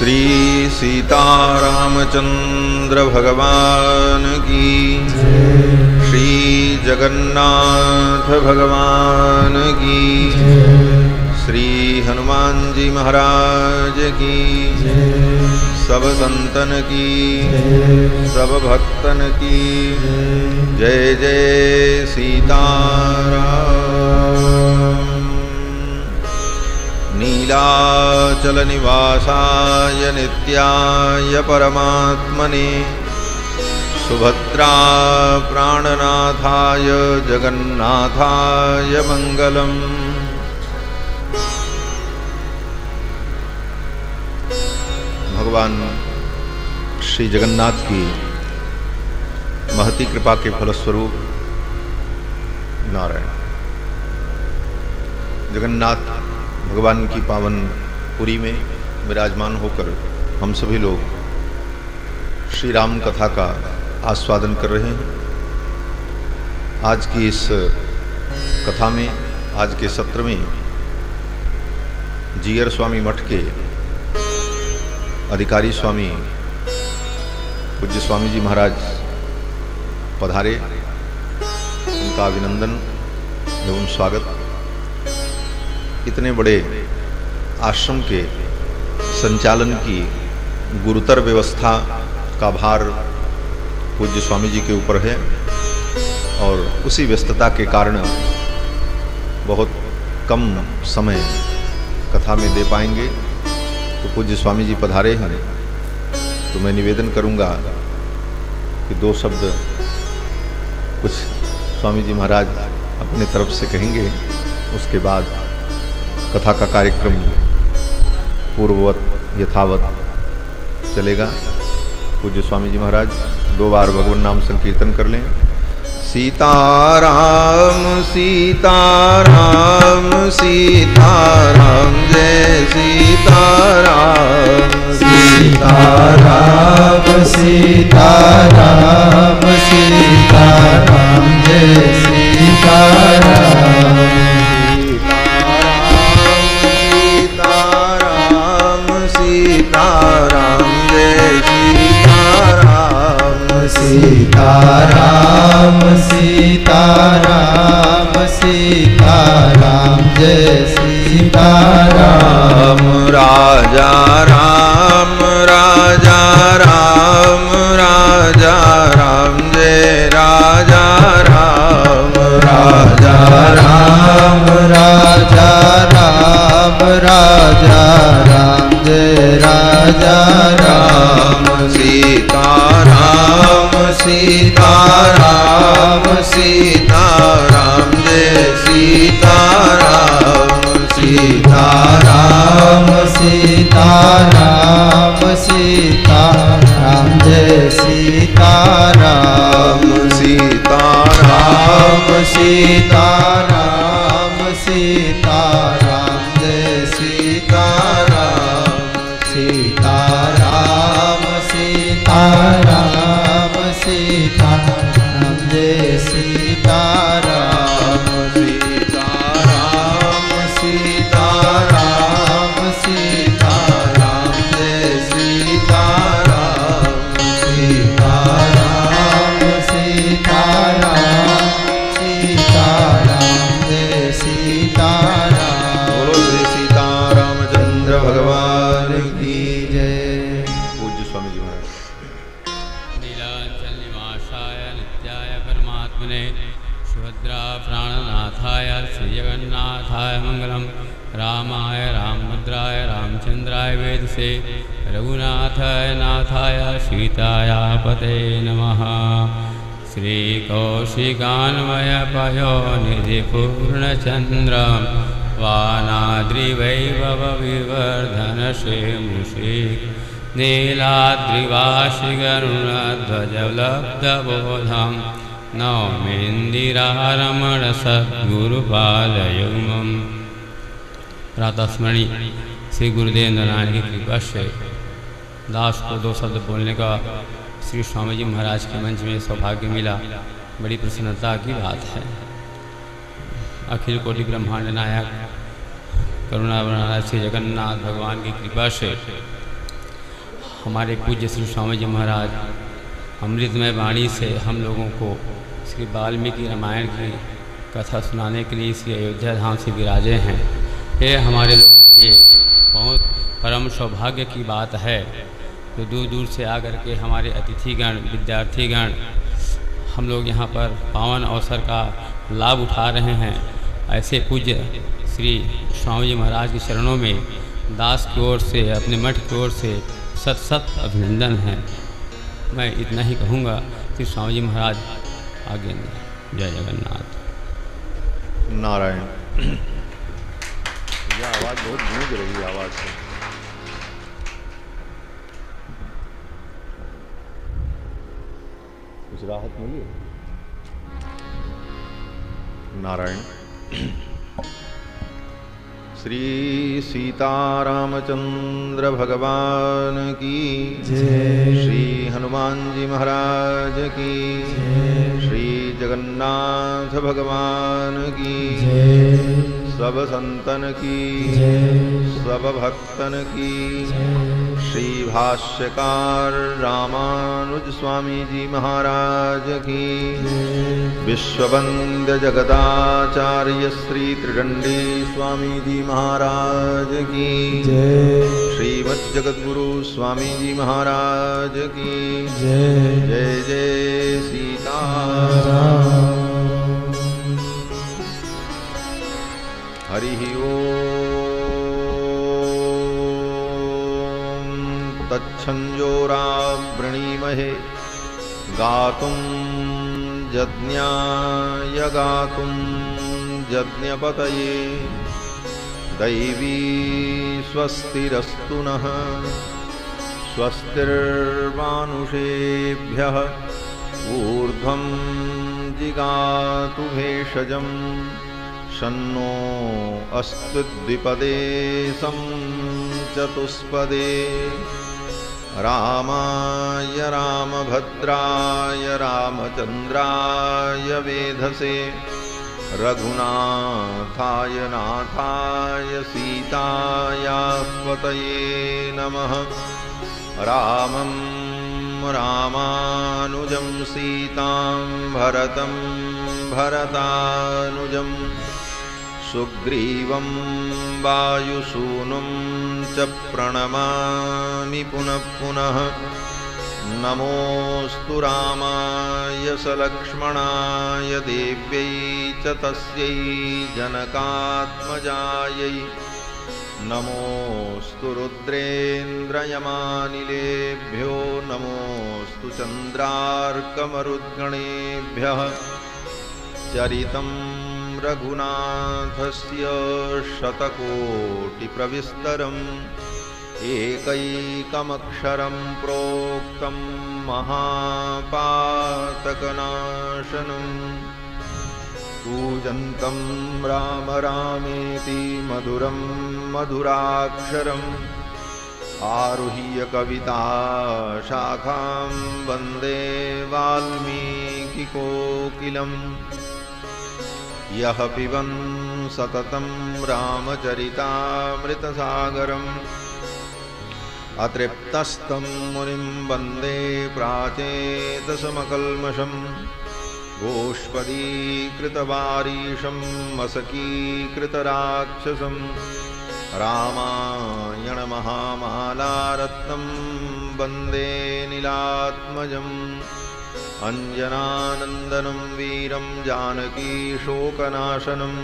श्री सीतारामचंद्र भगवान की, श्री जगन्नाथ भगवान की, श्री हनुमान जी महाराज की, सब संतन की, सब भक्तन की जय जय सीताराम। नीलाचल निवासाय नित्याय परमात्मने, सुभद्रा प्राणनाथाय जगन्नाथाय मंगलम्। भगवान श्री जगन्नाथ की महती कृपा के फलस्वरूप नारायण जगन्नाथ भगवान की पावन पुरी में विराजमान होकर हम सभी लोग श्री राम कथा का आस्वादन कर रहे हैं। आज की इस कथा में, आज के सत्र में जीयर स्वामी मठ के अधिकारी स्वामी पूज्य स्वामी जी महाराज पधारे। उनका अभिनंदन एवं स्वागत। इतने बड़े आश्रम के संचालन की गुरुतर व्यवस्था का भार पूज्य स्वामी जी के ऊपर है और उसी व्यस्तता के कारण बहुत कम समय कथा में दे पाएंगे। तो पूज्य स्वामी जी पधारे हैं तो मैं निवेदन करूंगा कि दो शब्द कुछ स्वामी जी महाराज अपने तरफ से कहेंगे। उसके बाद कथा का कार्यक्रम पूर्ववत यथावत चलेगा। पूज्य स्वामी जी महाराज दो बार भगवान नाम संकीर्तन कर लें। सीताराम सीताराम सीताराम जय सीताराम। सीताराम सीताराम सीताराम जय सीताराम। सीताराम सीताराम सीताराम जय सीताराम। राजा राम राजा राम राजा राम जय राजा राम। राजा राम राजा राम राजा राम जय राजा राम। सीताराम सीताराम सीताराम जय सीताराम। सीताराम सीताराम सीताराम जय सीताराम। सीताराम सीताराम सीताराम जय सीताराम। सीताराम सीताराम सीताराम जय सीताराम। सीताराम सीताराम सीताराम जय सीताराम। सीताराम सीताराम सीताराम जय सीताराम। बोलो श्री सीतारामचंद्र भगवान की जय। पूज्य स्वामी जी महाराज। नीलाचल निवासाय नित्याय परमात्मने, सुभद्रा प्राणनाथाय श्रीजगन्नाथाय मंगलम। रामाय रामभद्राय रामचंद्राय वेदसे, रघुनाथाय नाथाय सीताय पते नमः। श्रीकौशिकान्वय पयोनिधि पूर्णचंद्र, वानाद्रिवैभव विवर्धन शेमुषे। नीलाद्रिवासिगरुणध्वजलब्धबोधं, नौमेन्दिरारमण सद्गुरुपालयुग्मम्। प्रातःस्मरणी श्री गुरुदेव नारायण की कृपा से दास को दो शब्द बोलने का श्री स्वामी जी महाराज के मंच में सौभाग्य मिला। बड़ी प्रसन्नता की बात है। अखिल कोटि ब्रह्मांड नायक करुणा श्री जगन्नाथ भगवान की कृपा से हमारे पूज्य श्री स्वामी जी महाराज अमृतमय वाणी से हम लोगों को श्री वाल्मीकि रामायण की कथा सुनाने के लिए श्री अयोध्या धाम से विराजे हैं। ये हमारे लोगों के लिए बहुत परम सौभाग्य की बात है। तो दूर दूर से आकर के हमारे अतिथिगण विद्यार्थीगण हम लोग यहाँ पर पावन अवसर का लाभ उठा रहे हैं। ऐसे पूज्य श्री स्वामी जी महाराज के चरणों में दास की ओर से अपने मठ की ओर से सत सत अभिनंदन है। मैं इतना ही कहूँगा कि स्वामी जी महाराज आगे नहीं। जय जगन्नाथ। नारायण। यह आवाज़ बहुत गूंज रही है आवाज़ से। कुछ राहत मिली? नारायण। श्री सीतारामचंद्र भगवान की जय। श्री हनुमान जी महाराज की जय। श्री जगन्नाथ भगवान की जय। सब संतन की जय। सब भक्तन की जय। श्री भाष्यकार रामानुज स्वामी जी महाराज की विश्ववंद्य जगदाचार्य श्री त्रिदंडी स्वामी जी महाराज की जय। श्रीमद् जगद्गुरु स्वामी जी महाराज की जय। जय जय सीताराम। हरि ओम। तच्छंजोरा वृणीमहे गातुं यज्ञाय गातुं यज्ञपतये दैवी स्वस्तिरस्तु नः स्वस्तिर्मानुषेभ्यः ऊर्ध्वं जिगातु भेषजं शन्नो अस्तु द्विपदे सं चतुष्पदे रामाय रामभद्राय रामचंद्राय वेधसे रघुनाथाय नाथाय सीतायापतये नमः। रामं रामानुजं सीतां भरतं भरतानुजं सुग्रीवं वायुसूनुं च प्रणमामि पुनः पुनः। नमोऽस्तु रामाय सलक्ष्मणाय देव्यै च तस्यै जनकात्मजायै। नमोऽस्तु रुद्रेन्द्रयमानिलेभ्यो नमोऽस्तु चन्द्रार्कमरुद्गणेभ्यः। चरितं रघुनाथस्य शतकोटिप्रविस्तरम् एकैकमक्षरं प्रोक्तं महापातकनाशनम्। कूजन्तं राम रामेति मधुरं मधुराक्षरम् आरुह्य कविता शाखां वन्दे वाल्मीकिकोकिलम्। यः पिबन् सततं रामचरितामृतसागरम् अतृप्तस्तं मुनिं वन्दे प्राचेतसमकल्मषम्। गोष्पदीकृतवारीशं मसकीकृतराक्षसं रामायणमहामालारत्नं वन्दे नीलात्मजम्। अञ्जनानन्दनं वीरं जानकीशोकनाशनं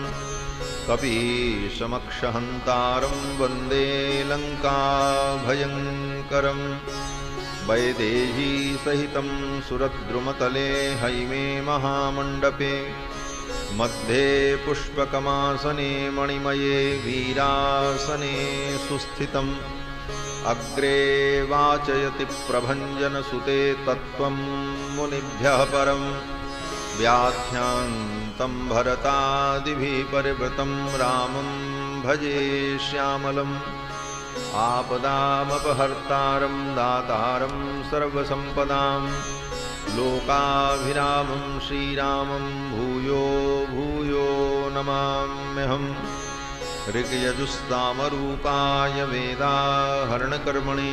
कपीशमक्षहन्तारं वन्दे लङ्काभयङ्करम्। वैदेहीसहितं सुरद्रुमतले हैमे महामण्डपे मध्ये पुष्पकमासने मणिमये वीरासने सुस्थितम्। अग्रे वाचयति प्रभञ्जनसुते तत्त्वं मुनिभ्यः परं। व्याख्यान्तं भरतादिभिः परिवृतं रामं भजे श्यामलम्। आपदामपहर्तारं दातारं सर्वसम्पदां लोकाभिरामं श्रीरामं भूयो भूयो नमाम्यहम्। ऋग्यजुस्सामरूपाय वेदाहरणकर्मणे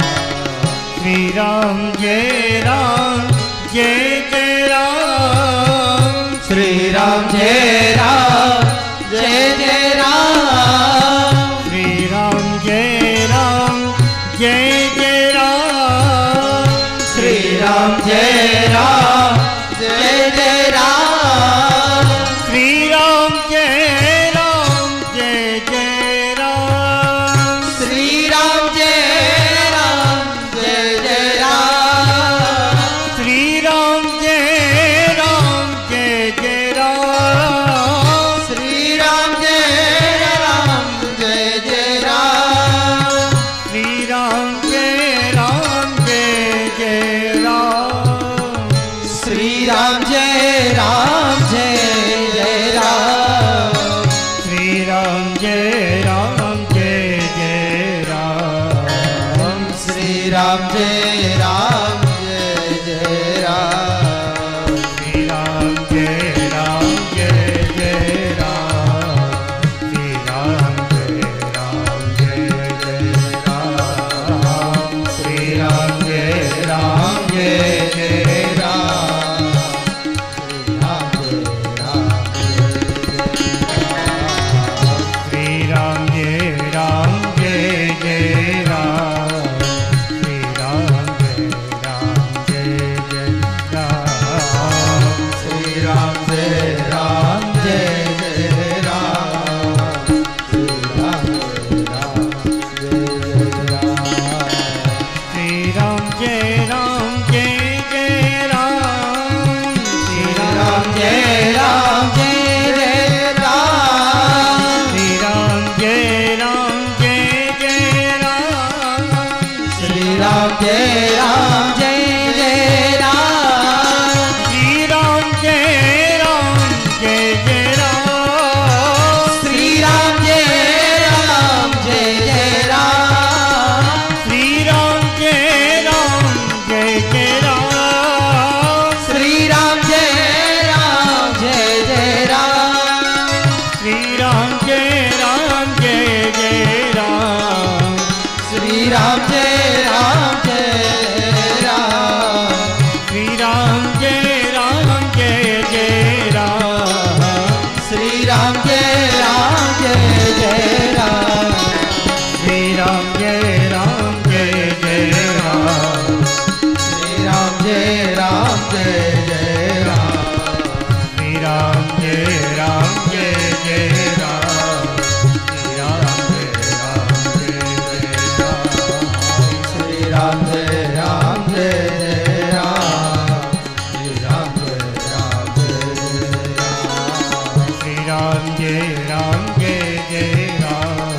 राम जय राम जय जय राम,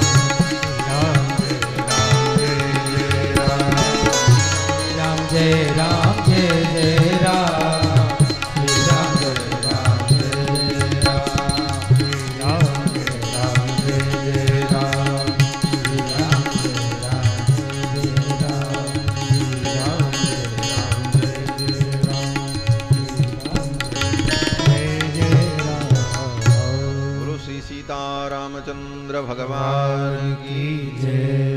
राम जय राम जय राम, राम जय राम जय जय राम, रामचंद्र भगवान की जय,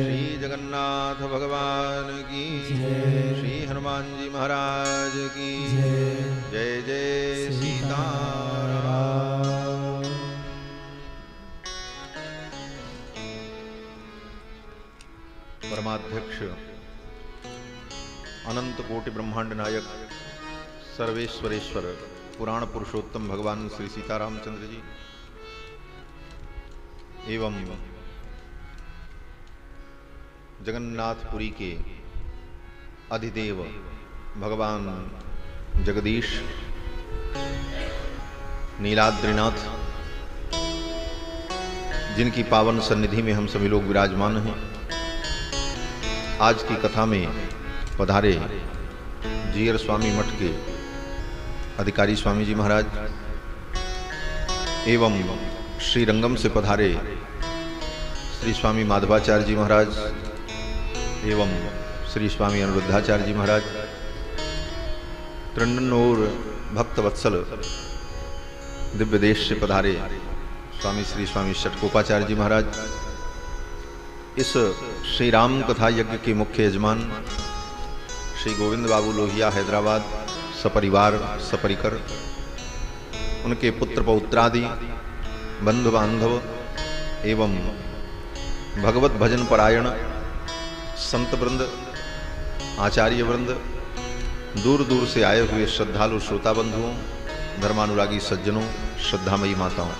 श्री जगन्नाथ भगवान की जय, श्री हनुमान जी महाराज की जय, जय जय सीताराम। परमाध्यक्ष अनंत कोटि ब्रह्मांड नायक सर्वेश्वरेश्वर पुराण पुरुषोत्तम भगवान श्री सीतारामचंद्र जी एवं जगन्नाथपुरी के अधिदेव भगवान जगदीश नीलाद्रिनाथ, जिनकी पावन सन्निधि में हम सभी लोग विराजमान हैं, आज की कथा में पधारे जीयर स्वामी मठ के अधिकारी स्वामी जी महाराज एवं श्रीरंगम से पधारे श्री स्वामी माधवाचार्य जी महाराज एवं श्री स्वामी अनिरुद्धाचार्य जी महाराज, त्रिनन्नूर भक्त वत्सल दिव्य देश से पधारे श्री स्वामी षटकोपाचार्य जी महाराज, इस श्री राम कथा यज्ञ के मुख्य यजमान श्री गोविंद बाबू लोहिया हैदराबाद सपरिवार सपरिकर, उनके पुत्र पौत्रादि बंधु बांधव एवं भगवत भजन परायण संत वृंद आचार्य वृंद, दूर दूर से आए हुए श्रद्धालु श्रोता बंधुओं, धर्मानुरागी सज्जनों, श्रद्धामयी माताओं,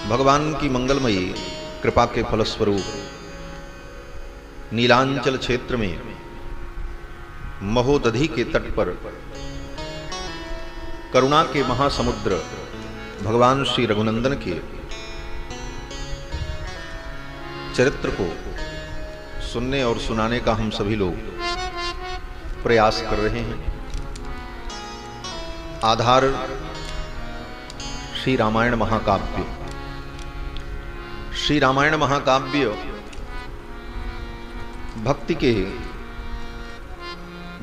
भगवान की मंगलमयी कृपा के फलस्वरूप नीलांचल क्षेत्र में महोदधि के तट पर करुणा के महासमुद्र भगवान श्री रघुनंदन के चरित्र को सुनने और सुनाने का हम सभी लोग प्रयास कर रहे हैं। आधार श्री रामायण महाकाव्य। श्री रामायण महाकाव्य भक्ति के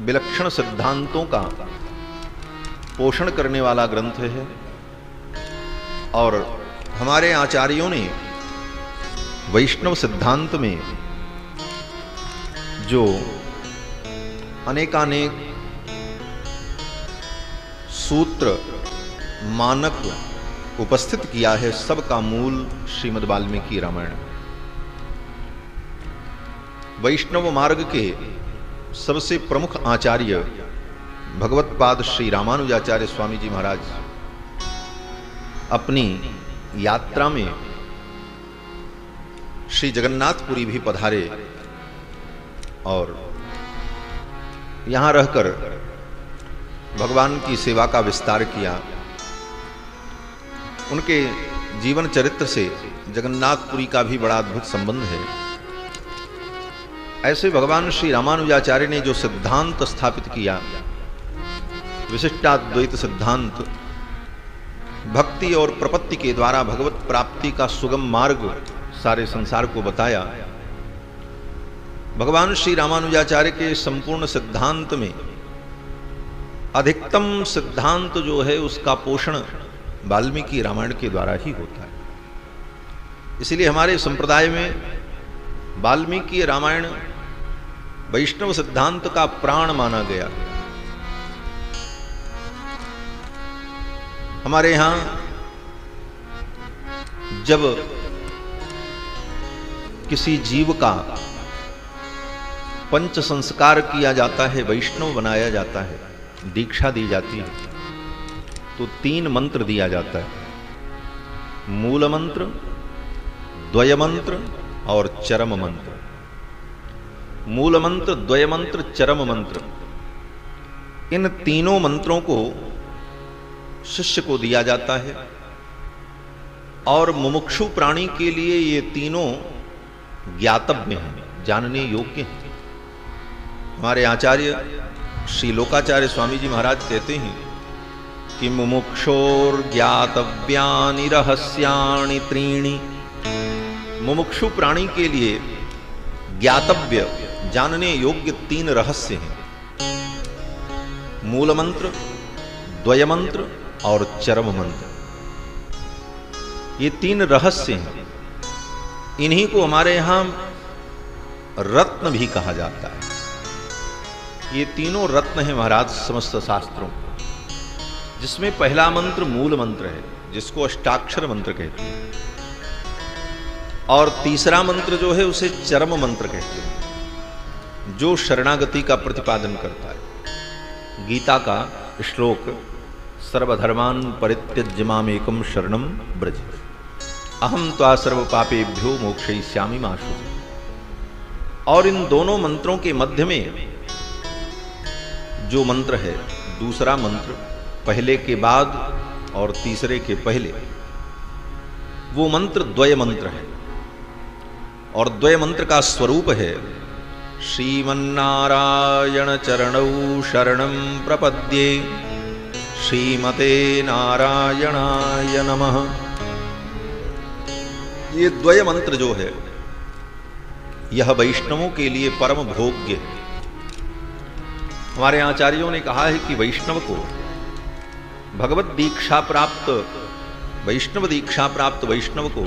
विलक्षण सिद्धांतों का पोषण करने वाला ग्रंथ है और हमारे आचार्यों ने वैष्णव सिद्धांत में जो अनेकानेक सूत्र मानक उपस्थित किया है, सबका मूल श्रीमद् वाल्मीकि रामायण। वैष्णव मार्ग के सबसे प्रमुख आचार्य भगवत्पाद श्री रामानुजाचार्य स्वामी जी महाराज अपनी यात्रा में श्री जगन्नाथपुरी भी पधारे और यहां रहकर भगवान की सेवा का विस्तार किया। उनके जीवन चरित्र से जगन्नाथपुरी का भी बड़ा अद्भुत संबंध है। ऐसे भगवान श्री रामानुजाचार्य ने जो सिद्धांत स्थापित किया, विशिष्टाद्वैत सिद्धांत, भक्ति और प्रपत्ति के द्वारा भगवत प्राप्ति का सुगम मार्ग सारे संसार को बताया। भगवान श्री रामानुजाचार्य के संपूर्ण सिद्धांत में अधिकतम सिद्धांत जो है उसका पोषण वाल्मीकि रामायण के द्वारा ही होता है। इसलिए हमारे संप्रदाय में वाल्मीकि रामायण वैष्णव सिद्धांत का प्राण माना गया। हमारे यहां जब किसी जीव का पंच संस्कार किया जाता है, वैष्णव बनाया जाता है, दीक्षा दी जाती है, तो 3 मंत्र दिया जाता है, मूल मंत्र, द्वय मंत्र और चरम मंत्र। मूल मंत्र, द्वय मंत्र, चरम मंत्र, इन तीनों मंत्रों को शिष्य को दिया जाता है और मुमुक्षु प्राणी के लिए ये तीनों ज्ञातव्य हैं, जानने योग्य हैं। हमारे आचार्य श्री लोकाचार्य स्वामी जी महाराज कहते हैं कि मुमुक्षोर ज्ञातव्यानि रहस्याणि त्रीणि। मुमुक्षु प्राणी के लिए ज्ञातव्य, जानने योग्य 3 रहस्य हैं। मूल मंत्र, द्वय मंत्र और चरम मंत्र, ये 3 रहस्य हैं। इन्हीं को हमारे यहां रत्न भी कहा जाता है। ये तीनों रत्न हैं महाराज समस्त शास्त्रों, जिसमें पहला मंत्र मूल मंत्र है, जिसको अष्टाक्षर मंत्र कहते हैं, और तीसरा मंत्र जो है उसे चरम मंत्र कहते हैं, जो शरणागति का प्रतिपादन करता है। गीता का श्लोक सर्वधर्मान् परित्यज्य मामेकं शरणं व्रज अहम त्वा सर्व पापेभ्यो मोक्षयिष्यामि मा शुचि। और इन दोनों मंत्रों के मध्य में जो मंत्र है, दूसरा मंत्र पहले के बाद और तीसरे के पहले, वो मंत्र द्वय मंत्र है। और द्वय मंत्र का स्वरूप है श्रीमन्नारायण चरणौ शरणं प्रपद्ये श्रीमते नारायणाय नमः। ये द्वय मंत्र जो है यह वैष्णवों के लिए परम भोग्य है। हमारे आचार्यों ने कहा है कि वैष्णव को भगवत दीक्षा प्राप्त, वैष्णव दीक्षा प्राप्त वैष्णव को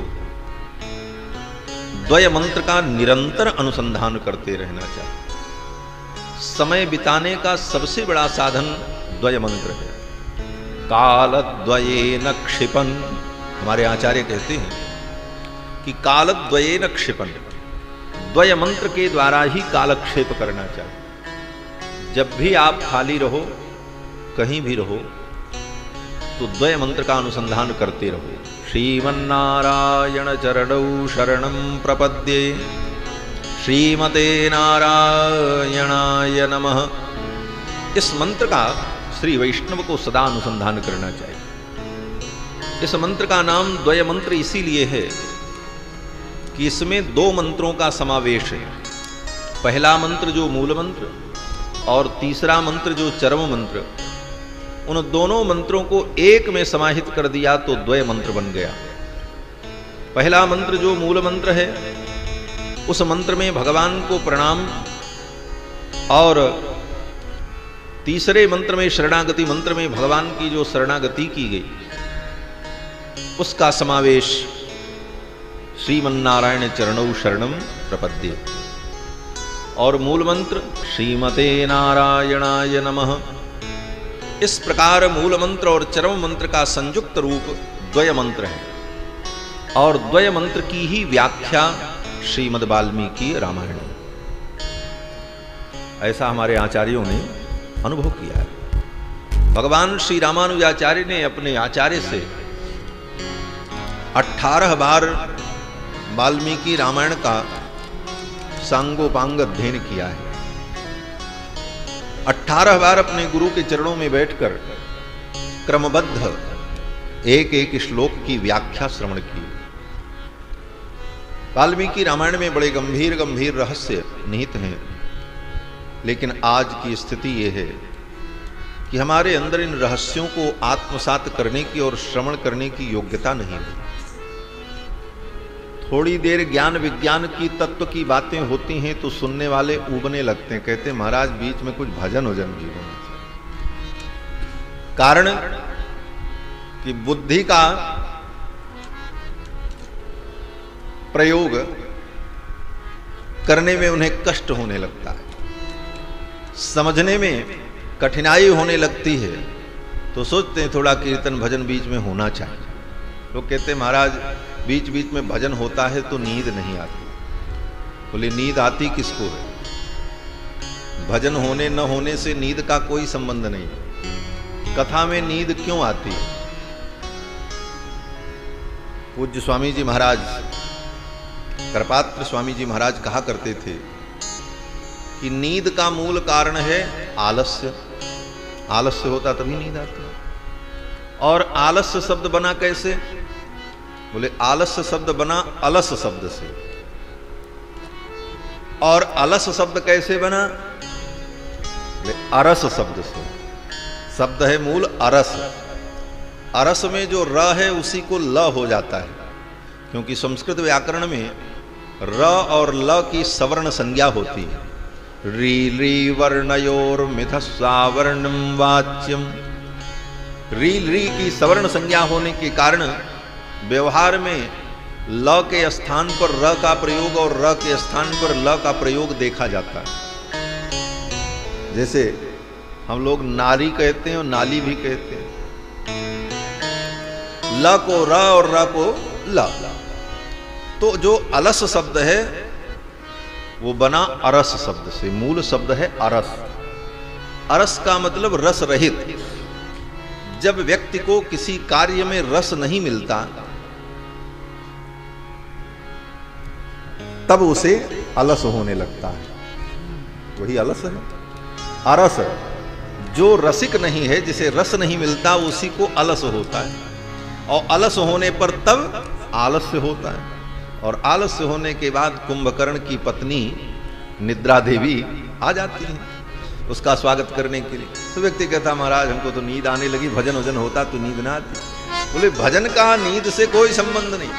द्वय मंत्र का निरंतर अनुसंधान करते रहना चाहिए। समय बिताने का सबसे बड़ा साधन द्वय मंत्र है। कालद्वयेन क्षिपन्, हमारे आचार्य कहते हैं कि कालद्वयेन क्षिपन्, द्वय मंत्र के द्वारा ही कालक्षेप करना चाहिए। जब भी आप खाली रहो, कहीं भी रहो, तो द्वय मंत्र का अनुसंधान करते रहो। श्रीमन्नारायण चरणौ शरणं प्रपद्ये श्रीमते नारायणाय नमः। इस मंत्र का श्री वैष्णव को सदा अनुसंधान करना चाहिए। इस मंत्र का नाम द्वय मंत्र इसीलिए है कि इसमें 2 मंत्रों का समावेश है। पहला मंत्र जो मूल मंत्र और तीसरा मंत्र जो चरम मंत्र, उन दोनों मंत्रों को एक में समाहित कर दिया तो द्वय मंत्र बन गया। पहला मंत्र जो मूल मंत्र है, उस मंत्र में भगवान को प्रणाम, और तीसरे मंत्र में शरणागति मंत्र में भगवान की जो शरणागति की गई उसका समावेश श्रीमन्नारायण चरणौ शरणं प्रपद्ये। और मूल मंत्र श्रीमते नारायणाय नमः। इस प्रकार मूल मंत्र और चरम मंत्र का संयुक्त रूप द्वय मंत्र है। और द्वय मंत्र की ही व्याख्या श्रीमद् वाल्मीकि रामायण में, ऐसा हमारे आचार्यों ने अनुभव किया है। भगवान श्री रामानुजाचार्य ने अपने आचार्य से 18 बार वाल्मीकि रामायण का सांगोपांग अध्ययन किया है। 18 बार अपने गुरु के चरणों में बैठकर क्रमबद्ध एक एक श्लोक की व्याख्या श्रवण की। वाल्मीकि रामायण में बड़े गंभीर गंभीर रहस्य निहित हैं, लेकिन आज की स्थिति यह है कि हमारे अंदर इन रहस्यों को आत्मसात करने की और श्रवण करने की योग्यता नहीं है। थोड़ी देर ज्ञान विज्ञान की तत्व की बातें होती हैं तो सुनने वाले उबने लगते हैं, कहते हैं महाराज बीच में कुछ भजन वजन भी होना चाहिए। कारण कि बुद्धि का प्रयोग करने में उन्हें कष्ट होने लगता है, समझने में कठिनाई होने लगती है, तो सोचते हैं थोड़ा कीर्तन भजन बीच में होना चाहिए। लोग कहते हैं महाराज बीच बीच में भजन होता है तो नींद नहीं आती। बोले नींद आती किसको है? भजन होने न होने से नींद का कोई संबंध नहीं। कथा में नींद क्यों आती है? पूज्य स्वामी जी महाराज, करपात्र स्वामी जी महाराज कहा करते थे कि नींद का मूल कारण है आलस्य। आलस्य होता तभी नींद आती है। और आलस्य शब्द बना कैसे? बोले आलस्य शब्द बना अलस शब्द से। और अलस शब्द कैसे बना? बोले अरस शब्द से। शब्द है मूल अरस। अरस में जो र है उसी को ल हो जाता है, क्योंकि संस्कृत व्याकरण में र और ल की सवर्ण संज्ञा होती है। री री वर्णयोर मिथस्सावर्णम वाच्यम। री री की सवर्ण संज्ञा होने के कारण व्यवहार में ल के स्थान पर र का प्रयोग और र के स्थान पर ल का प्रयोग देखा जाता है। जैसे हम लोग नारी कहते हैं और नाली भी कहते हैं। ल को र और र को ल। तो जो अलस शब्द है वो बना अरस शब्द से। मूल शब्द है अरस। अरस का मतलब रस रहित। जब व्यक्ति को किसी कार्य में रस नहीं मिलता तब उसे अलस होने लगता है, वही अलस है। अरस जो रसिक नहीं है, जिसे रस नहीं मिलता, उसी को अलस होता है। और अलस होने पर तब आलस्य होता है। और आलस्य होने के बाद कुंभकर्ण की पत्नी निद्रा देवी आ जाती है उसका स्वागत करने के लिए। तो व्यक्ति कहता महाराज हमको तो नींद आने लगी, भजन वजन होता तो नींद ना आती। बोले भजन का नींद से कोई संबंध नहीं।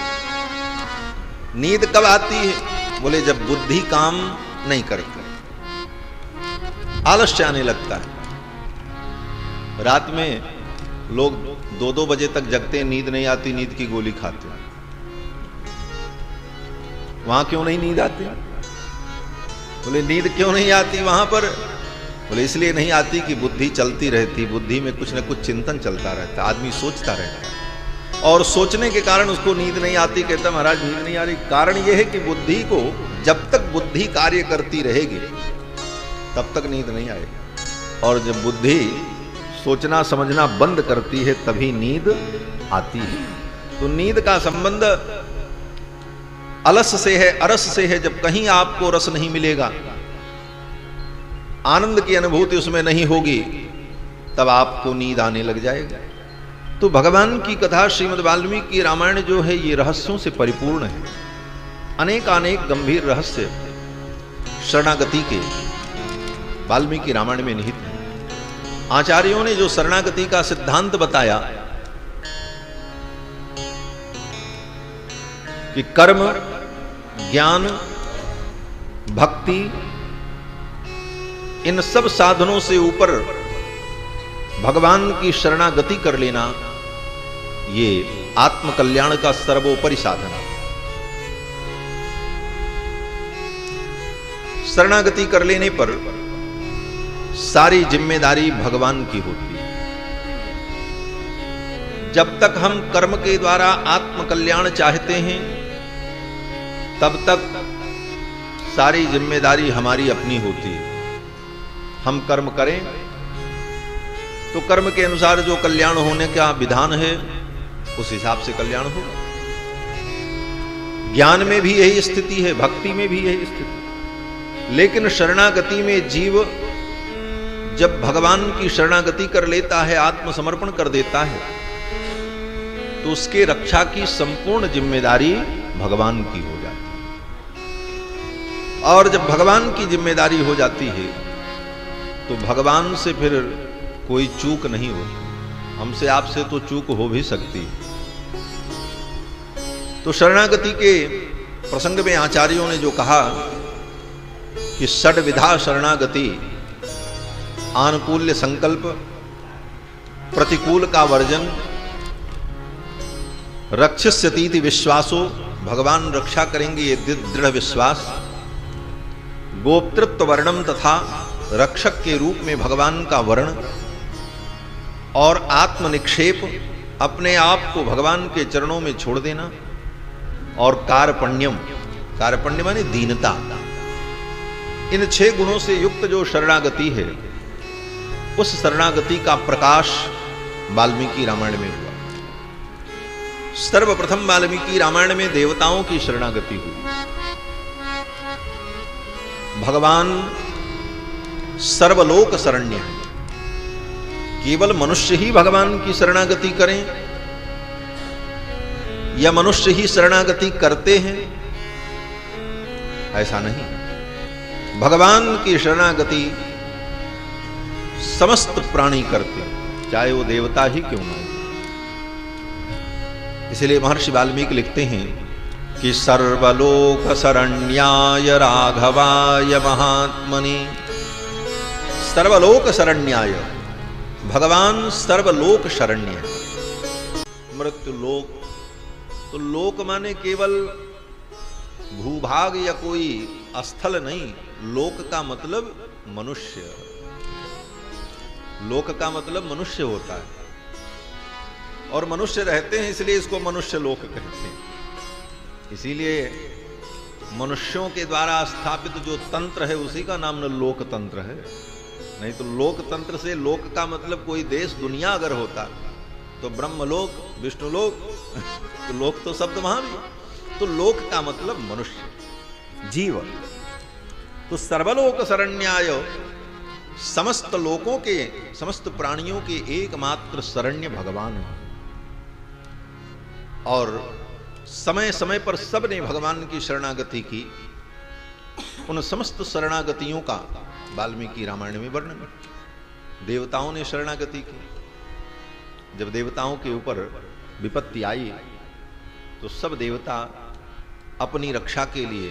नींद कब आती है? बोले जब बुद्धि काम नहीं करती, आलस्य आने लगता है। रात में लोग 2-2 बजे तक जगते हैं, नींद नहीं आती, नींद की गोली खाते हैं। वहां क्यों नहीं नींद आती? बोले नींद क्यों नहीं आती वहां पर? बोले इसलिए नहीं आती कि बुद्धि चलती रहती, बुद्धि में कुछ न कुछ चिंतन चलता रहता, आदमी सोचता रहता है और सोचने के कारण उसको नींद नहीं आती। कहता महाराज नींद नहीं आ रही। कारण यह है कि बुद्धि को जब तक बुद्धि कार्य करती रहेगी तब तक नींद नहीं आएगी, और जब बुद्धि सोचना समझना बंद करती है तभी नींद आती है। तो नींद का संबंध अलस से है, अरस से है। जब कहीं आपको रस नहीं मिलेगा, आनंद की अनुभूति उसमें नहीं होगी, तब आपको नींद आने लग जाएगा। तो भगवान की कथा श्रीमद् वाल्मीकि रामायण जो है ये रहस्यों से परिपूर्ण है। अनेक गंभीर रहस्य शरणागति के वाल्मीकि रामायण में निहित है। आचार्यों ने जो शरणागति का सिद्धांत बताया कि कर्म, ज्ञान, भक्ति, इन सब साधनों से ऊपर भगवान की शरणागति कर लेना ये आत्मकल्याण का सर्वोपरि साधन है। शरणागति कर लेने पर सारी जिम्मेदारी भगवान की होती है। जब तक हम कर्म के द्वारा आत्मकल्याण चाहते हैं तब तक सारी जिम्मेदारी हमारी अपनी होती है। हम कर्म करें तो कर्म के अनुसार जो कल्याण होने का विधान है उस हिसाब से कल्याण होगा। ज्ञान में भी यही स्थिति है, भक्ति में भी यही स्थिति। लेकिन शरणागति में जीव जब भगवान की शरणागति कर लेता है, आत्मसमर्पण कर देता है, तो उसके रक्षा की संपूर्ण जिम्मेदारी भगवान की हो जाती है। और जब भगवान की जिम्मेदारी हो जाती है तो भगवान से फिर कोई चूक नहीं होती। हमसे आपसे तो चूक हो भी सकती है। तो शरणागति के प्रसंग में आचार्यों ने जो कहा कि षड्विधा शरणागति, आनुकूल्य संकल्प, प्रतिकूल का वर्जन, रक्षस्यतीति विश्वासो, भगवान रक्षा करेंगे ये दृढ़ विश्वास, गोप्तृत्व वर्णम तथा रक्षक के रूप में भगवान का वर्ण, और आत्मनिक्षेप, अपने आप को भगवान के चरणों में छोड़ देना, और कार्पण्यम, कार्पण्य माने दीनता। इन 6 गुणों से युक्त जो शरणागति है उस शरणागति का प्रकाश वाल्मीकि रामायण में हुआ। सर्वप्रथम वाल्मीकि रामायण में देवताओं की शरणागति हुई। भगवान सर्वलोक शरण्य है। केवल मनुष्य ही भगवान की शरणागति करें या मनुष्य ही शरणागति करते हैं? ऐसा नहीं, भगवान की शरणागति समस्त प्राणी करते, चाहे वो देवता ही क्यों न हो। इसलिए महर्षि वाल्मीकि लिखते हैं कि सर्वलोक शरण्याय राघवाय महात्मनि। सर्वलोक शरण्याय, भगवान सर्वलोक शरण्य। मृत्यु लोक, तो लोक माने केवल भूभाग या कोई स्थल नहीं, लोक का मतलब मनुष्य। लोक का मतलब मनुष्य होता है, और मनुष्य रहते हैं इसलिए इसको मनुष्य लोक कहते हैं। इसीलिए मनुष्यों के द्वारा स्थापित जो तंत्र है उसी का नाम न लोकतंत्र है। नहीं तो लोकतंत्र से लोक का मतलब कोई देश दुनिया अगर होता तो ब्रह्मलोक, विष्णुलोक, तो लोक तो शब्द वहां भी। तो लोक का मतलब मनुष्य, जीव। तो सर्वलोक शरण्याय, समस्त लोकों के, समस्त प्राणियों के एकमात्र शरण्य भगवान है। और समय समय पर सबने भगवान की शरणागति की। उन समस्त शरणागतियों का वाल्मीकि रामायण में वर्णन। देवताओं ने शरणागति की। जब देवताओं के ऊपर विपत्ति आई तो सब देवता अपनी रक्षा के लिए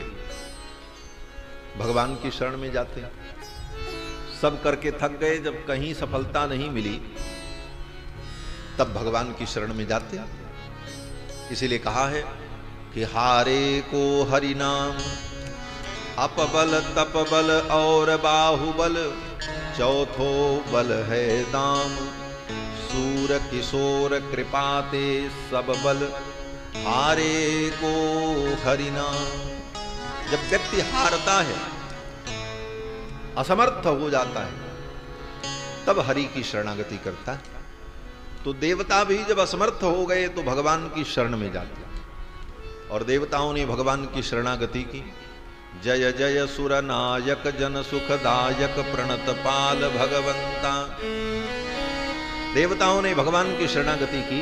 भगवान की शरण में जाते। सब करके थक गए, जब कहीं सफलता नहीं मिली तब भगवान की शरण में जाते। इसीलिए कहा है कि हारे को हरि नाम, अपबल तपबल और बाहुबल, चौथो बल है दाम, सूर किशोर कृपाते सब बल, हारे को हरि नाम। जब व्यक्ति हारता है, असमर्थ हो जाता है, तब हरि की शरणागति करता है। तो देवता भी जब असमर्थ हो गए तो भगवान की शरण में जाते, और देवताओं ने भगवान की शरणागति की। जय जय सुर नायक जन सुखदायक प्रणत पाल भगवंता। देवताओं ने भगवान की शरणागति की,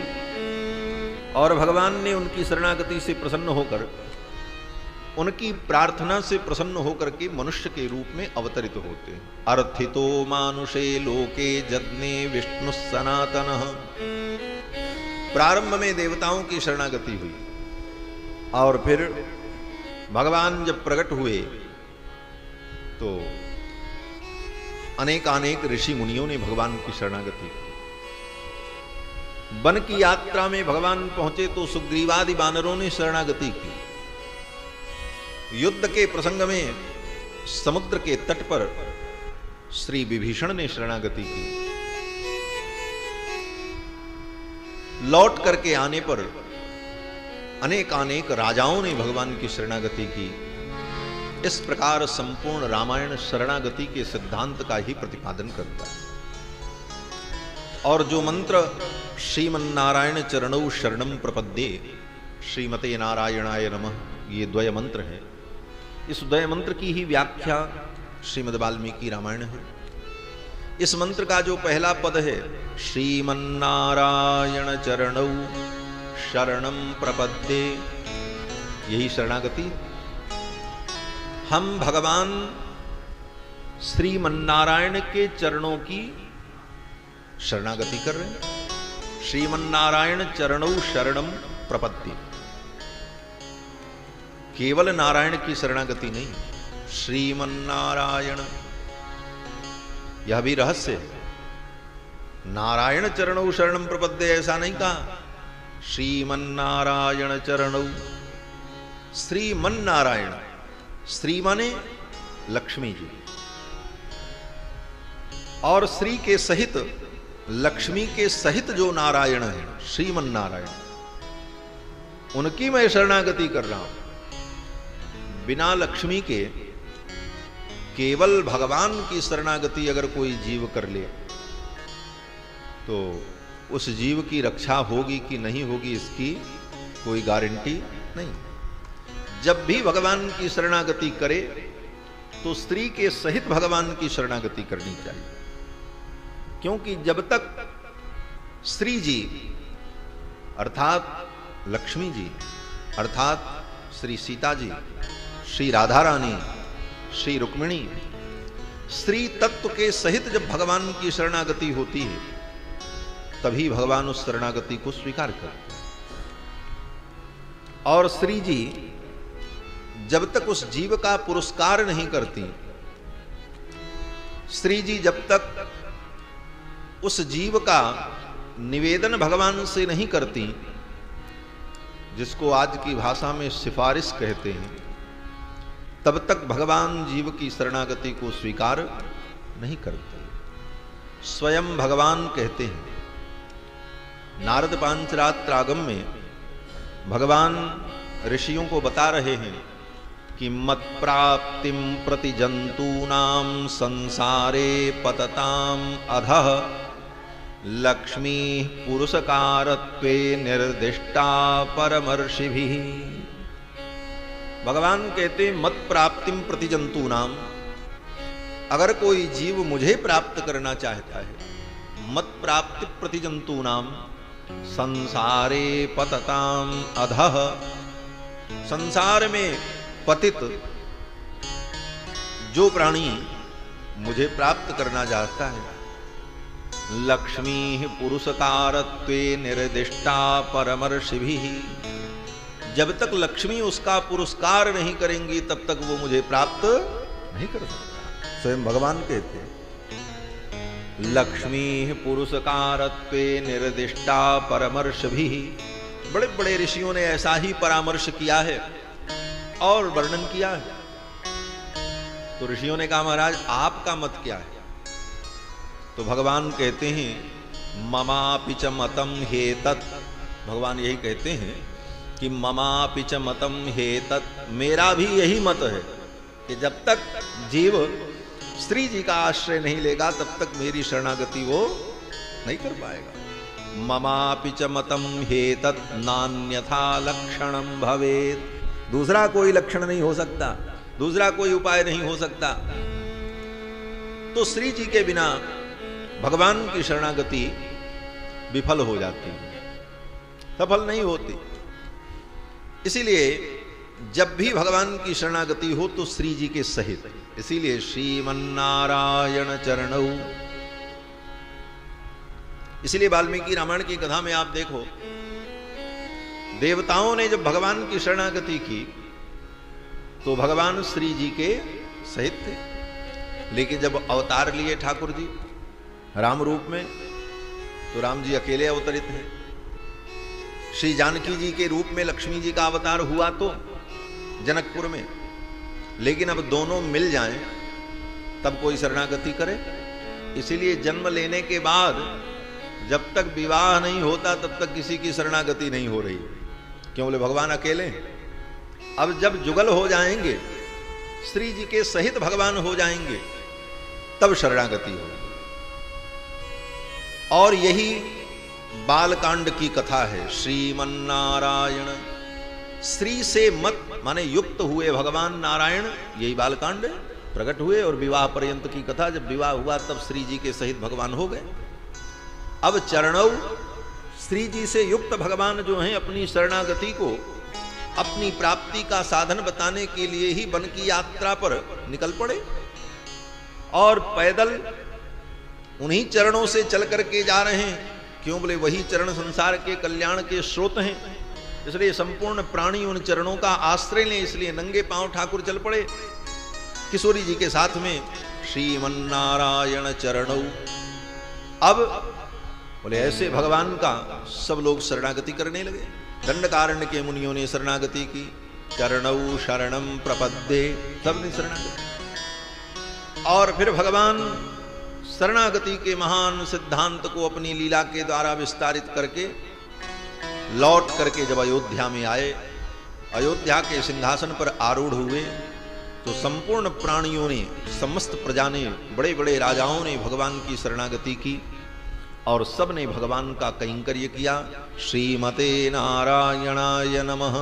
और भगवान ने उनकी शरणागति से प्रसन्न होकर, उनकी प्रार्थना से प्रसन्न होकर के मनुष्य के रूप में अवतरित होते हैं। अर्थितो मानुषे लोके जज्ञे विष्णु सनातनः। प्रारंभ में देवताओं की शरणागति हुई, और फिर भगवान जब प्रकट हुए तो अनेक ऋषि मुनियों ने भगवान की शरणागति की। वन की यात्रा में भगवान पहुंचे तो सुग्रीवादि वानरों ने शरणागति की। युद्ध के प्रसंग में समुद्र के तट पर श्री विभीषण ने शरणागति की। लौट करके आने पर अनेक राजाओं ने भगवान की शरणागति की। इस प्रकार संपूर्ण रामायण शरणागति के सिद्धांत का ही प्रतिपादन करता है। और जो मंत्र श्रीमन्नारायण चरणौ शरणम प्रपद्ये, श्रीमते नारायणाय नमः, ये द्वय मंत्र है। इस द्वय मंत्र की ही व्याख्या श्रीमद् वाल्मीकि रामायण है। इस मंत्र का जो पहला पद है, श्रीमन्नारायण चरणौ शरणम प्रपद्ये, यही शरणागति। हम भगवान श्रीमन्नारायण के चरणों की शरणागति कर रहे हैं। श्रीमन्नारायण चरणौ शरणम प्रपद्ये, केवल नारायण की शरणागति नहीं, श्रीमन्नारायण, यह भी रहस्य है। नारायण चरणौ शरणम प्रपद्ये ऐसा नहीं कहा, श्रीमन्नारायण चरणौ। श्रीमन्नारायण, श्री माने लक्ष्मी जी, और श्री के सहित, लक्ष्मी के सहित जो नारायण है, श्रीमन्नारायण, उनकी मैं शरणागति कर रहा हूं। बिना लक्ष्मी के केवल भगवान की शरणागति अगर कोई जीव कर ले तो उस जीव की रक्षा होगी कि नहीं होगी इसकी कोई गारंटी नहीं। जब भी भगवान की शरणागति करे तो स्त्री के सहित भगवान की शरणागति करनी चाहिए, क्योंकि जब तक स्त्री जी अर्थात लक्ष्मी जी अर्थात श्री सीता जी, श्री राधा रानी, श्री रुक्मिणी, स्त्री तत्व के सहित जब भगवान की शरणागति होती है तभी भगवान उस शरणागति को स्वीकार करते हैं। और श्री जी जब तक उस जीव का पुरस्कार नहीं करती, श्री जी जब तक उस जीव का निवेदन भगवान से नहीं करती, जिसको आज की भाषा में सिफारिश कहते हैं, तब तक भगवान जीव की शरणागति को स्वीकार नहीं करते। स्वयं भगवान कहते हैं, नारद पांचरात्रागम में भगवान ऋषियों को बता रहे हैं कि मत प्राप्तिम प्रति जंतूनाम संसारे पतताम अधः लक्ष्मी पुरुषकारत्वे निर्दिष्टा परमर्षिभिः। भगवान कहते मत प्राप्तिम प्रति जंतूनाम, अगर कोई जीव मुझे प्राप्त करना चाहता है, मत प्राप्ति प्रति जंतूनाम संसारे पतताम अधः, संसार में पतित जो प्राणी मुझे प्राप्त करना चाहता है, लक्ष्मी पुरुषकारत्वे निर्दिष्टा परमर्षिभिः, जब तक लक्ष्मी उसका पुरस्कार नहीं करेंगी तब तक वो मुझे प्राप्त नहीं कर सकता। स्वयं भगवान कहते हैं लक्ष्मी पुरुषकारत्वे निर्दिष्टा परमर्षिभिः। बड़े बड़े ऋषियों ने ऐसा ही परामर्श किया है और वर्णन किया है। तो ऋषियों ने कहा महाराज आपका मत क्या है? तो भगवान कहते हैं ममापि च मतम हेतत्, भगवान यही कहते हैं कि ममापि च मतम हेतत्, मेरा भी यही मत है कि जब तक जीव स्त्री जी का आश्रय नहीं लेगा तब तक मेरी शरणागति वो नहीं कर पाएगा। ममापि च मतम हेतत् नान्यथा लक्षणम भवेत्, दूसरा कोई लक्षण नहीं हो सकता, दूसरा कोई उपाय नहीं हो सकता। तो श्री जी के बिना भगवान की शरणागति विफल हो जाती है, सफल नहीं होती। इसीलिए जब भी भगवान की शरणागति हो तो श्री जी के सहित, इसीलिए श्रीमन्नारायण चरणौ। इसीलिए वाल्मीकि रामायण की कथा में आप देखो, देवताओं ने जब भगवान की शरणागति की तो भगवान श्री जी के सहित थे, लेकिन जब अवतार लिए ठाकुर जी राम रूप में तो राम जी अकेले अवतरित हैं। श्री जानकी जी के रूप में लक्ष्मी जी का अवतार हुआ तो जनकपुर में, लेकिन अब दोनों मिल जाएं तब कोई शरणागति करे। इसीलिए जन्म लेने के बाद जब तक विवाह नहीं होता तब तक किसी की शरणागति नहीं हो रही। क्यों? बोले भगवान अकेले। अब जब जुगल हो जाएंगे, श्री जी के सहित भगवान हो जाएंगे, तब शरणागति होगी। और यही बालकांड की कथा है। श्रीमन्नारायण, श्री से मत माने युक्त हुए भगवान नारायण, यही बालकांड प्रकट हुए। और विवाह पर्यंत की कथा, जब विवाह हुआ तब श्री जी के सहित भगवान हो गए। अब चरणौ, श्री जी से युक्त भगवान जो हैं अपनी शरणागति को अपनी प्राप्ति का साधन बताने के लिए ही वन की यात्रा पर निकल पड़े और पैदल उन्हीं चरणों से चल करके जा रहे हैं। क्यों? बोले वही चरण संसार के कल्याण के स्रोत हैं, इसलिए संपूर्ण प्राणी उन चरणों का आश्रय लें। इसलिए नंगे पांव ठाकुर चल पड़े किशोरी जी के साथ में। श्रीमन्नारायण चरणौ। अब बोले ऐसे भगवान का सब लोग शरणागति करने लगे। दंडकारण्य के मुनियों ने शरणागति की। चरणौ शरणम प्रपद्ये, सबने शरणागति। और फिर भगवान शरणागति के महान सिद्धांत को अपनी लीला के द्वारा विस्तारित करके लौट करके जब अयोध्या में आए, अयोध्या के सिंहासन पर आरूढ़ हुए, तो संपूर्ण प्राणियों ने, समस्त प्रजा ने, बड़े बड़े राजाओं ने भगवान की शरणागति की और सब ने भगवान का कैंकर्य किया। श्रीमते नारायणाय नमः।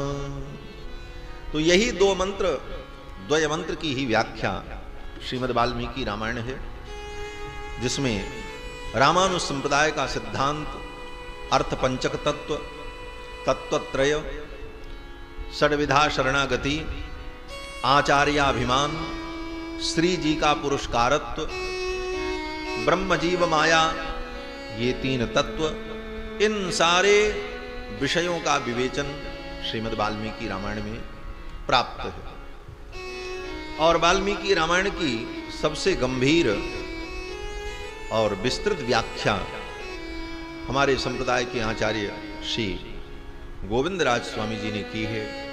तो यही दो मंत्र, द्वय मंत्र की ही व्याख्या श्रीमद् वाल्मीकि रामायण है, जिसमें रामानुज संप्रदाय का सिद्धांत, अर्थ पंचक तत्व तत्वत्रय, षड्विधा शरणागति, आचार्याभिमान, श्री जी का पुरस्कारत्व, ब्रह्म जीव माया, ये तीन तत्व, इन सारे विषयों का विवेचन श्रीमद् वाल्मीकि रामायण में प्राप्त है। और वाल्मीकि रामायण की सबसे गंभीर और विस्तृत व्याख्या हमारे संप्रदाय के आचार्य श्री गोविंदराज स्वामी जी ने की है।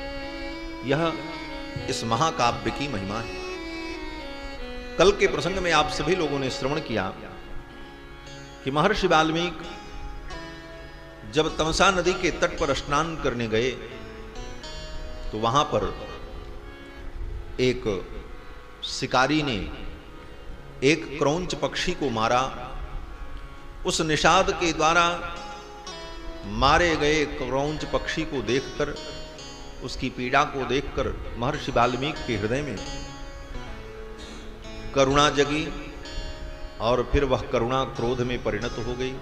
यह इस महाकाव्य की महिमा है। कल के प्रसंग में आप सभी लोगों ने श्रवण किया कि महर्षि वाल्मीकि जब तमसा नदी के तट पर स्नान करने गए तो वहां पर एक शिकारी ने एक क्रौंच पक्षी को मारा। उस निषाद के द्वारा मारे गए क्रौंच पक्षी को देखकर, उसकी पीड़ा को देखकर महर्षि वाल्मीकि के हृदय में करुणा जगी और फिर वह करुणा क्रोध में परिणत हो गई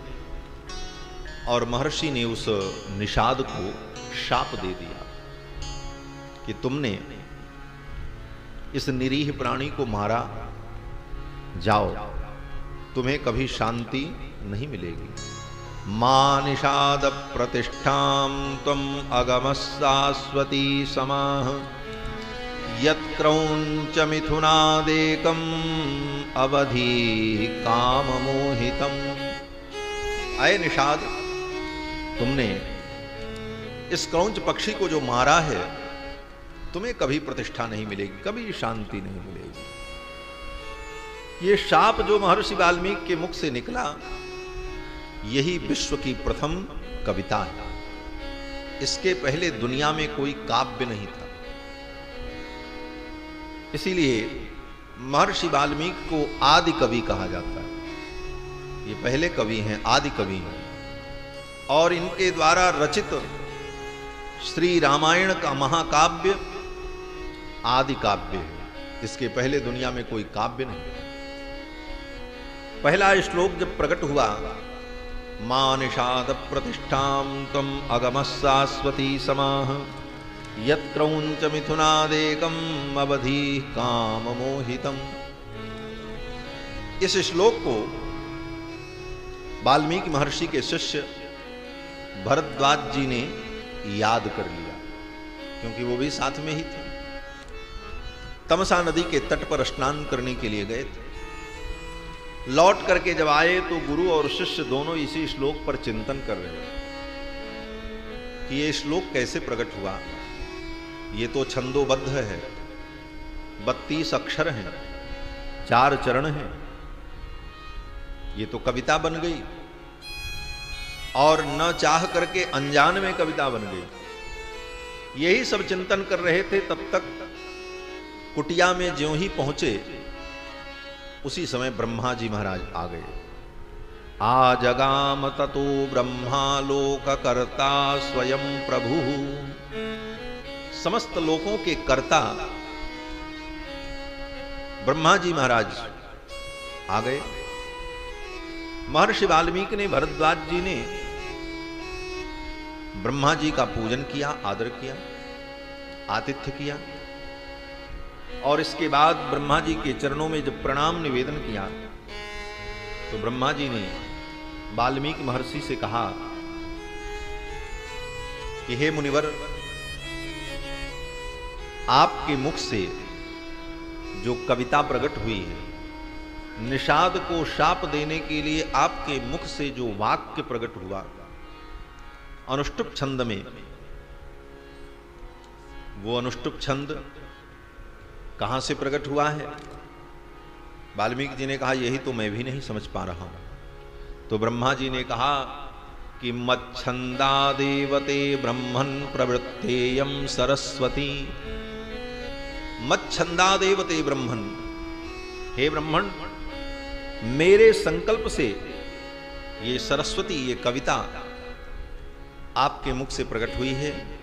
और महर्षि ने उस निषाद को शाप दे दिया कि तुमने इस निरीह प्राणी को मारा, जाओ, तुम्हें कभी शांति नहीं मिलेगी। मा निषाद प्रतिष्ठां त्वं अगमस्सास्वती समाह यत्क्रौंच मिथुनादेकम् अवधि काममोहितम्। अय निषाद, तुमने इस क्रौंच पक्षी को जो मारा है, तुम्हें कभी प्रतिष्ठा नहीं मिलेगी, कभी शांति नहीं मिलेगी। ये शाप जो महर्षि वाल्मीकि के मुख से निकला, यही विश्व की प्रथम कविता है। इसके पहले दुनिया में कोई काव्य नहीं था। इसीलिए महर्षि वाल्मीकि को आदि कवि कहा जाता है। ये पहले कवि हैं, आदि कवि हैं, और इनके द्वारा रचित श्री रामायण का महाकाव्य आदि काव्य है। इसके पहले दुनिया में कोई काव्य नहीं। पहला श्लोक जब प्रकट हुआ, मा निषाद प्रतिष्ठां त्वं अगमस्सास्वती समाह यत्क्रौंच मिथुनादेकम् अवधि काममोहितम्। इस श्लोक को वाल्मीकि महर्षि के शिष्य भरद्वाज जी ने याद कर लिया, क्योंकि वो भी साथ में ही थे। तमसा नदी के तट पर स्नान करने के लिए गए थे। लौट करके जब आए तो गुरु और शिष्य दोनों इसी श्लोक पर चिंतन कर रहे हैं कि ये श्लोक कैसे प्रकट हुआ। ये तो छंदोबद्ध है, 32 अक्षर हैं, 4 चरण हैं, ये तो कविता बन गई, और न चाह करके अनजान में कविता बन गई। यही सब चिंतन कर रहे थे। तब तक कुटिया में ज्यों ही पहुंचे, उसी समय ब्रह्मा जी महाराज आ गए। आजगाम ततो ब्रह्मा लोक कर्ता स्वयं प्रभु। समस्त लोकों के कर्ता ब्रह्मा जी महाराज आ गए। महर्षि वाल्मीकि ने, भरद्वाज जी ने ब्रह्मा जी का पूजन किया, आदर किया, आतिथ्य किया, और इसके बाद ब्रह्मा जी के चरणों में जब प्रणाम निवेदन किया तो ब्रह्मा जी ने वाल्मीकि महर्षि से कहा कि हे मुनिवर, आपके मुख से जो कविता प्रकट हुई है, निषाद को शाप देने के लिए आपके मुख से जो वाक्य प्रकट हुआ अनुष्टुप छंद में, वो अनुष्टुप छंद कहां से प्रकट हुआ है? वाल्मीकि जी ने कहा यही तो मैं भी नहीं समझ पा रहा हूं। तो ब्रह्मा जी ने कहा कि मच्छंदा देवते ब्रह्मन् प्रवृत्तेयं सरस्वती। मच्छंदा देवते ब्रह्मन्, हे ब्रह्मण, मेरे संकल्प से ये सरस्वती, ये कविता आपके मुख से प्रकट हुई है,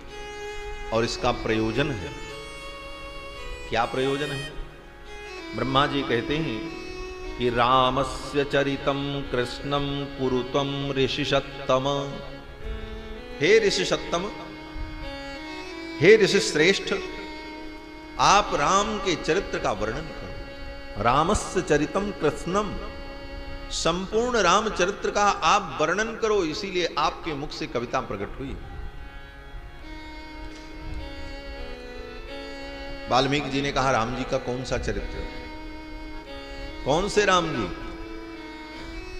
और इसका प्रयोजन है। क्या प्रयोजन है? ब्रह्मा जी कहते हैं कि रामस्य चरितम कृष्णम कुरुतम ऋषिषत्तम। हे ऋषि सत्तम, हे ऋषि श्रेष्ठ, आप राम के चरित्र का वर्णन करो। रामस्य चरितम कृत्स्नम, संपूर्ण राम चरित्र का आप वर्णन करो, इसीलिए आपके मुख से कविता प्रकट हुई। वाल्मीकि जी ने कहा राम जी का कौन सा चरित्र, कौन से राम जी?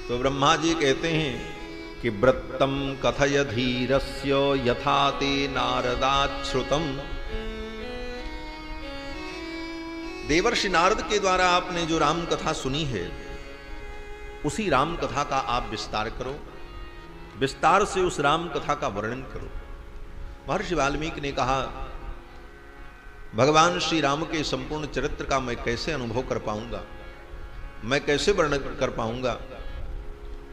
तो ब्रह्मा जी कहते हैं कि व्रतम कथय धीरस्य यथा ते नारदाच्छ्रुतम। देवर्षि नारद के द्वारा आपने जो राम कथा सुनी है, उसी राम कथा का आप विस्तार करो, विस्तार से उस राम कथा का वर्णन करो। महर्षि वाल्मीकि ने कहा भगवान श्री राम के संपूर्ण चरित्र का मैं कैसे अनुभव कर पाऊंगा, मैं कैसे वर्णन कर पाऊंगा?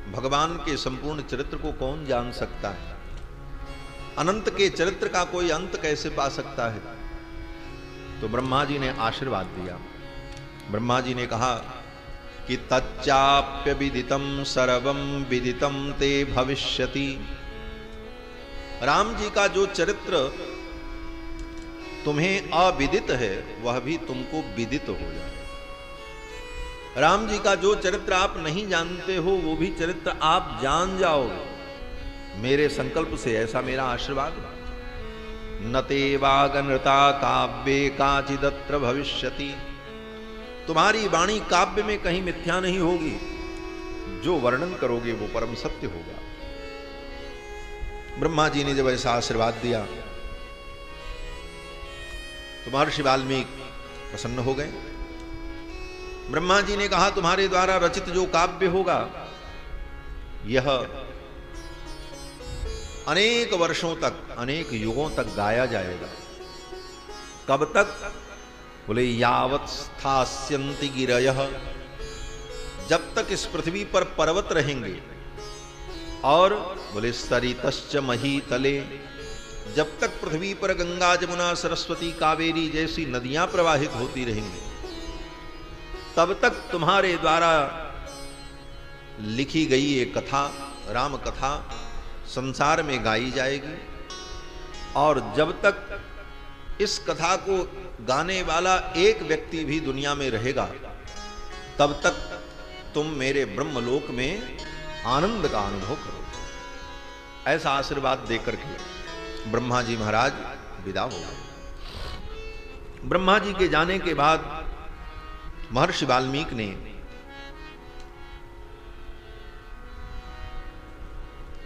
भगवान के संपूर्ण चरित्र को कौन जान सकता है? अनंत के चरित्र का कोई अंत कैसे पा सकता है? तो ब्रह्मा जी ने आशीर्वाद दिया। ब्रह्मा जी ने कहा कि तच्चाप्य विदितम सर्वम विदितम ते भविष्यति। राम जी का जो चरित्र तुम्हें अविदित है, वह भी तुमको विदित हो जाए। राम जी का जो चरित्र आप नहीं जानते हो, वो भी चरित्र आप जान जाओगे मेरे संकल्प से, ऐसा मेरा आशीर्वाद। न ते वागनृता काव्ये काचिदत्र भविष्यति। तुम्हारी वाणी काव्य में कहीं मिथ्या नहीं होगी, जो वर्णन करोगे वो परम सत्य होगा। ब्रह्मा जी ने जब ऐसा आशीर्वाद दिया तो महर्षि वाल्मीकि प्रसन्न हो गए। ब्रह्मा जी ने कहा तुम्हारे द्वारा रचित जो काव्य होगा, यह अनेक वर्षों तक, अनेक युगों तक गाया जाएगा। कब तक? बोले यावत् स्थास्यन्ति गिरयः, जब तक इस पृथ्वी पर पर्वत रहेंगे। और बोले सरितश्च महीतले, जब तक पृथ्वी पर गंगा जमुना सरस्वती कावेरी जैसी नदियां प्रवाहित होती रहेंगी, तब तक तुम्हारे द्वारा लिखी गई ये कथा, राम कथा संसार में गाई जाएगी। और जब तक इस कथा को गाने वाला एक व्यक्ति भी दुनिया में रहेगा, तब तक तुम मेरे ब्रह्मलोक में आनंद का अनुभव करो। ऐसा आशीर्वाद देकर के ब्रह्मा जी महाराज विदा हो गए। ब्रह्मा जी के जाने के बाद महर्षि वाल्मीकि ने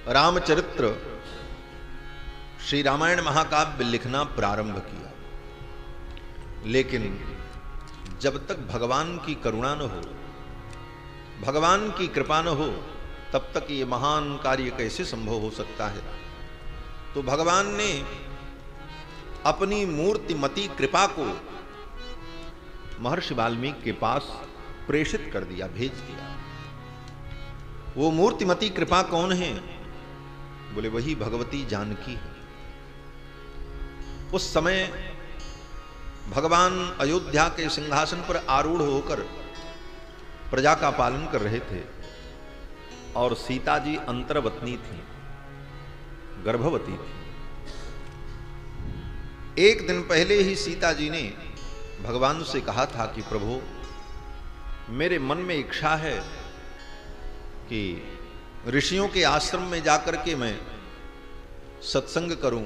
रामचरित्र श्री रामायण महाकाव्य लिखना प्रारंभ किया। लेकिन जब तक भगवान की करुणा न हो, भगवान की कृपा न हो, तब तक ये महान कार्य कैसे संभव हो सकता है? तो भगवान ने अपनी मूर्तिमती कृपा को महर्षि वाल्मीकि के पास प्रेषित कर दिया, भेज दिया। वो मूर्तिमती कृपा कौन है? बोले वही भगवती जानकी है। उस समय भगवान अयोध्या के सिंहासन पर आरूढ़ होकर प्रजा का पालन कर रहे थे, और सीता जी अंतर्वतनी थी, गर्भवती थी। एक दिन पहले ही सीता जी ने भगवान से कहा था कि प्रभु, मेरे मन में इच्छा है कि ऋषियों के आश्रम में जाकर के मैं सत्संग करूं,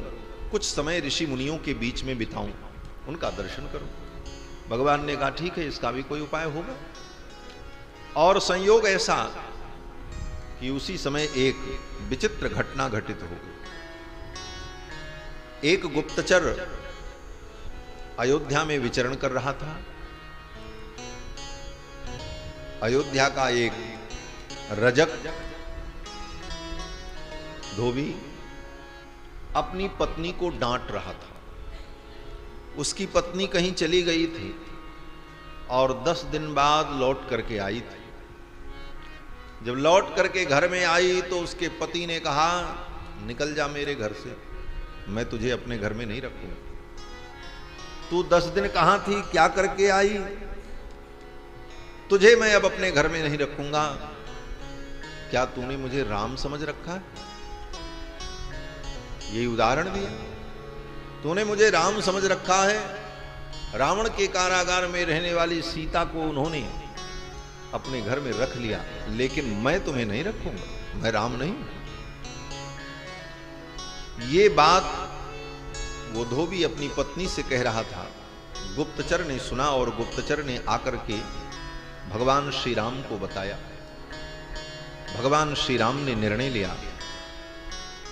कुछ समय ऋषि मुनियों के बीच में बिताऊं, उनका दर्शन करूं। भगवान ने कहा ठीक है, इसका भी कोई उपाय होगा। और संयोग ऐसा कि उसी समय एक विचित्र घटना घटित हो गई। एक गुप्तचर अयोध्या में विचरण कर रहा था। अयोध्या का एक रजक धोबी अपनी पत्नी को डांट रहा था। उसकी पत्नी कहीं चली गई थी और 10 दिन बाद लौट करके आई थी। जब लौट करके घर में आई तो उसके पति ने कहा, निकल जा मेरे घर से, मैं तुझे अपने घर में नहीं रखूंगा। तू 10 दिन कहां थी, क्या करके आई? तुझे मैं अब अपने घर में नहीं रखूंगा। क्या तूने मुझे राम समझ रखा है? यही उदाहरण दिया। तूने मुझे राम समझ रखा है। रावण के कारागार में रहने वाली सीता को उन्होंने अपने घर में रख लिया, लेकिन मैं तुम्हें नहीं रखूंगा, मैं राम नहीं। ये बात वो धोबी अपनी पत्नी से कह रहा था। गुप्तचर ने सुना और गुप्तचर ने आकर के भगवान श्री राम को बताया। भगवान श्री राम ने निर्णय लिया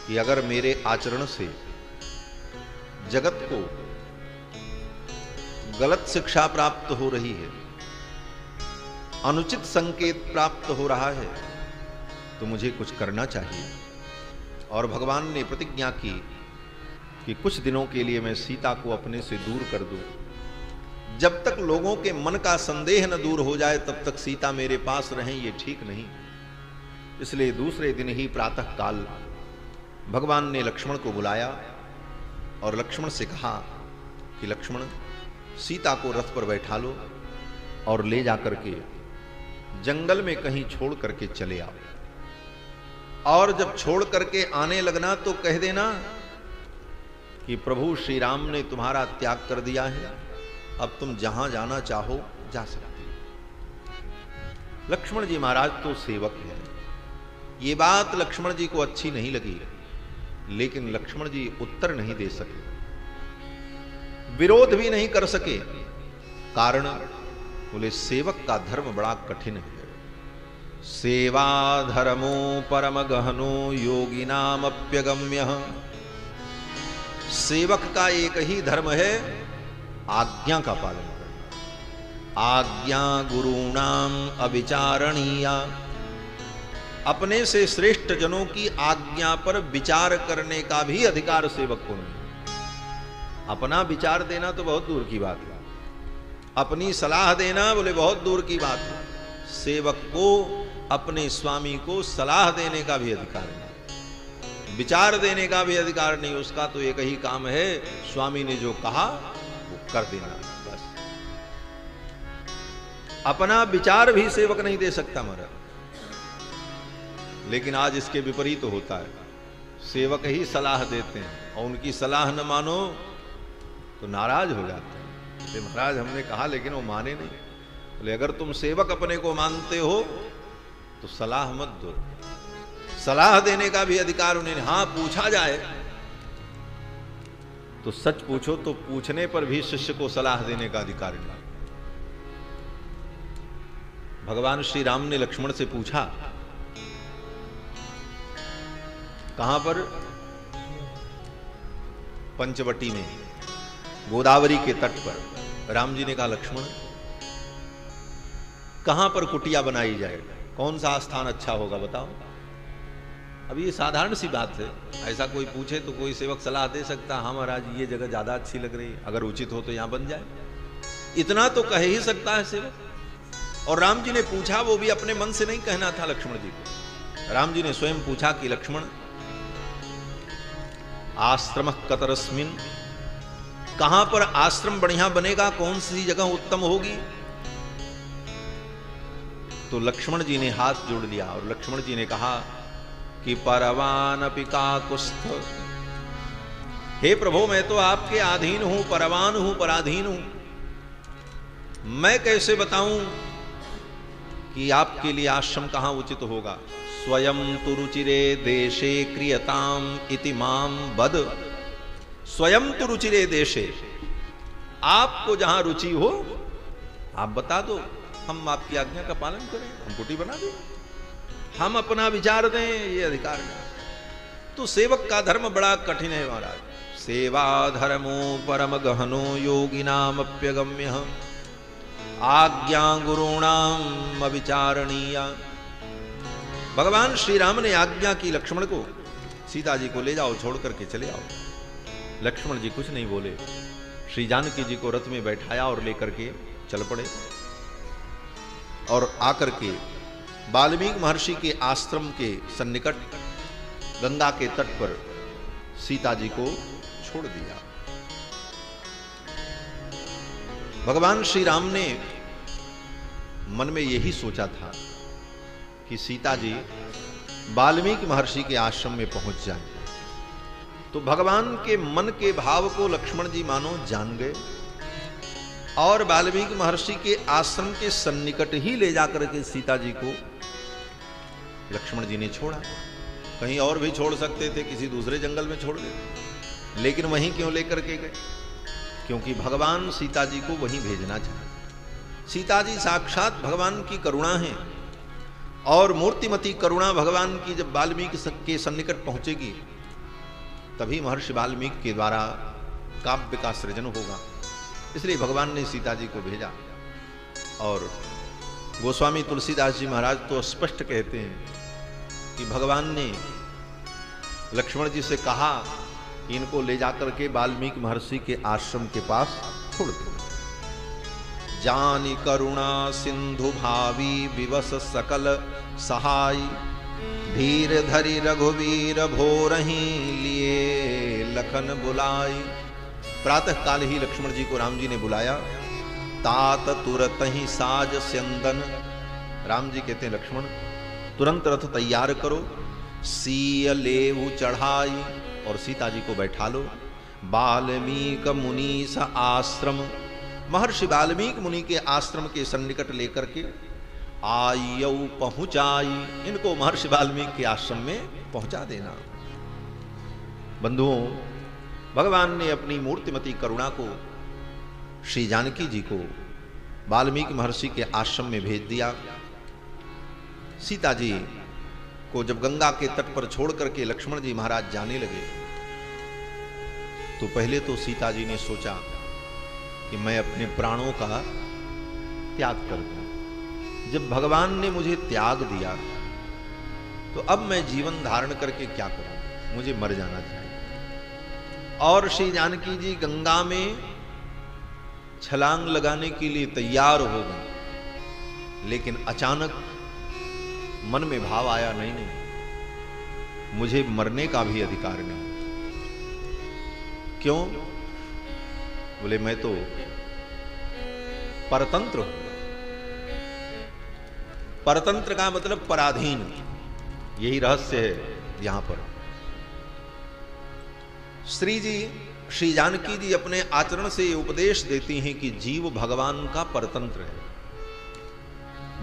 कि अगर मेरे आचरण से जगत को गलत शिक्षा प्राप्त हो रही है, अनुचित संकेत प्राप्त हो रहा है, तो मुझे कुछ करना चाहिए। और भगवान ने प्रतिज्ञा की कि कुछ दिनों के लिए मैं सीता को अपने से दूर कर दूं। जब तक लोगों के मन का संदेह न दूर हो जाए तब तक सीता मेरे पास रहें, ये ठीक नहीं। इसलिए दूसरे दिन ही प्रातः काल भगवान ने लक्ष्मण को बुलाया और लक्ष्मण से कहा कि लक्ष्मण, सीता को रथ पर बैठा लो और ले जाकर के जंगल में कहीं छोड़ करके चले आओ। और जब छोड़ करके आने लगना तो कह देना कि प्रभु श्री राम ने तुम्हारा त्याग कर दिया है, अब तुम जहां जाना चाहो जा सकते हो। लक्ष्मण जी महाराज तो सेवक हैं। ये बात लक्ष्मण जी को अच्छी नहीं लगी, लेकिन लक्ष्मण जी उत्तर नहीं दे सके, विरोध भी नहीं कर सके। कारण बोले सेवक का धर्म बड़ा कठिन है। सेवा धर्मो परम गहनो योगिनामप्यगम्य। सेवक का एक ही धर्म है, आज्ञा का पालन करना। आज्ञा गुरूणाम अविचारणीया। अपने से श्रेष्ठ जनों की आज्ञा पर विचार करने का भी अधिकार सेवक को नहीं। अपना विचार देना तो बहुत दूर की बात है, अपनी सलाह देना बोले बहुत दूर की बात है। सेवक को अपने स्वामी को सलाह देने का भी अधिकार नहीं, विचार देने का भी अधिकार नहीं। उसका तो एक ही काम है, स्वामी ने जो कहा वो कर देना, बस। अपना विचार भी सेवक नहीं दे सकता महाराज। लेकिन आज इसके विपरीत होता है, सेवक ही सलाह देते हैं और उनकी सलाह न मानो तो नाराज हो जाते हैं। महाराज हमने कहा लेकिन वो माने नहीं। बोले अगर तुम सेवक अपने को मानते हो तो सलाह मत दो। सलाह देने का भी अधिकार उन्हें, हाँ पूछा जाए तो सच पूछो, तो पूछने पर भी शिष्य को सलाह देने का अधिकार नहीं। भगवान श्री राम ने लक्ष्मण से पूछा, कहां पर? पंचवटी में, गोदावरी के तट पर। राम जी ने कहा लक्ष्मण कहां पर कुटिया बनाई जाए, कौन सा स्थान अच्छा होगा बताओ। अब ये साधारण सी बात है, ऐसा कोई पूछे तो कोई सेवक सलाह दे सकता, हाँ महाराज ये जगह ज्यादा अच्छी लग रही है, अगर उचित हो तो यहां बन जाए। इतना तो कह ही सकता है सेवक। और राम जी ने पूछा, वो भी अपने मन से नहीं कहना था लक्ष्मण जी को। राम जी ने स्वयं पूछा कि लक्ष्मण आश्रम कतरस्मिन, कहां पर आश्रम बढ़िया बनेगा, कौन सी जगह उत्तम होगी। तो लक्ष्मण जी ने हाथ जोड़ लिया और लक्ष्मण जी ने कहा कि परवान पिकाकुस्थ, हे प्रभु मैं तो आपके अधीन हूं, परवान हूं, पराधीन हूं। मैं कैसे बताऊं कि आपके लिए आश्रम कहां उचित होगा। स्वयं तु रुचिरे देशे क्रियताम इति माम वद। स्वयं तु रुचिरे देशे, आपको जहां रुचि हो आप बता दो, हम आपकी आज्ञा का पालन करें, हम कुटी बना दें, हम अपना विचार दें, ये अधिकार है। तो सेवक का धर्म बड़ा कठिन है महाराज। सेवा धर्मो परम गहनो योगिनामप्यगम्य। आज्ञा गुरूणाम अविचारणीया। भगवान श्री राम ने आज्ञा की लक्ष्मण को, सीता जी को ले जाओ, छोड़ करके चले आओ। लक्ष्मण जी कुछ नहीं बोले। श्री जानकी जी को रथ में बैठाया और लेकर के चल पड़े और आकर के वाल्मीकि महर्षि के आश्रम के सन्निकट गंगा के तट पर सीता जी को छोड़ दिया। भगवान श्री राम ने मन में यही सोचा था कि सीता जी वाल्मीकि महर्षि के आश्रम में पहुंच जाए, तो भगवान के मन के भाव को लक्ष्मण जी मानो जान गए और वाल्मीकि महर्षि के आश्रम के सन्निकट ही ले जाकर के सीता जी को लक्ष्मण जी ने छोड़ा। कहीं और भी छोड़ सकते थे, किसी दूसरे जंगल में छोड़ देते, लेकिन वहीं क्यों लेकर के गए? क्योंकि भगवान सीता जी को वहीं भेजना चाहे। सीता जी साक्षात भगवान की करुणा है और मूर्तिमती करुणा भगवान की जब वाल्मीकि के सन्निकट पहुंचेगी तभी महर्षि वाल्मीकि के द्वारा काव्य का सृजन होगा। इसलिए भगवान ने सीता जी को भेजा। और गोस्वामी तुलसीदास जी महाराज तो स्पष्ट कहते हैं कि भगवान ने लक्ष्मण जी से कहा कि इनको ले जाकर के वाल्मीकि महर्षि के आश्रम के पास छोड़ दो। जानी करुणा सिंधु भावी विवश सकल सहाय, धीर धरि रघुवीर भोरहि लिए लखन बुलाई। प्रातः काल ही लक्ष्मण जी को राम जी ने बुलाया। तात तुरत ही साज स्यंदन, राम जी कहते हैं लक्ष्मण तुरंत रथ तैयार करो, सीय लेऊ चढ़ाई और सीता जी को बैठा लो। वाल्मीकि मुनि स आश्रम, महर्षि वाल्मीकि मुनि के आश्रम के सन्निकट लेकर के आयौ पहुंचाई। इनको महर्षि वाल्मीकि के आश्रम में पहुंचा देना। बंधुओं, भगवान ने अपनी मूर्तिमती करुणा को श्री जानकी जी को वाल्मीकि महर्षि के आश्रम में भेज दिया। सीता जी को जब गंगा के तट पर छोड़ करके लक्ष्मण जी महाराज जाने लगे तो पहले तो सीता जी ने सोचा कि मैं अपने प्राणों का त्याग कर दूं। जब भगवान ने मुझे त्याग दिया तो अब मैं जीवन धारण करके क्या करूं, मुझे मर जाना चाहिए। और श्री जानकी जी गंगा में छलांग लगाने के लिए तैयार हो गए, लेकिन अचानक मन में भाव आया, नहीं, मुझे मरने का भी अधिकार नहीं। क्यों? बोले मैं तो परतंत्र हूं। परतंत्र का मतलब पराधीन, यही रहस्य है यहां पर। श्री जानकी जी अपने आचरण से उपदेश देती हैं कि जीव भगवान का परतंत्र है।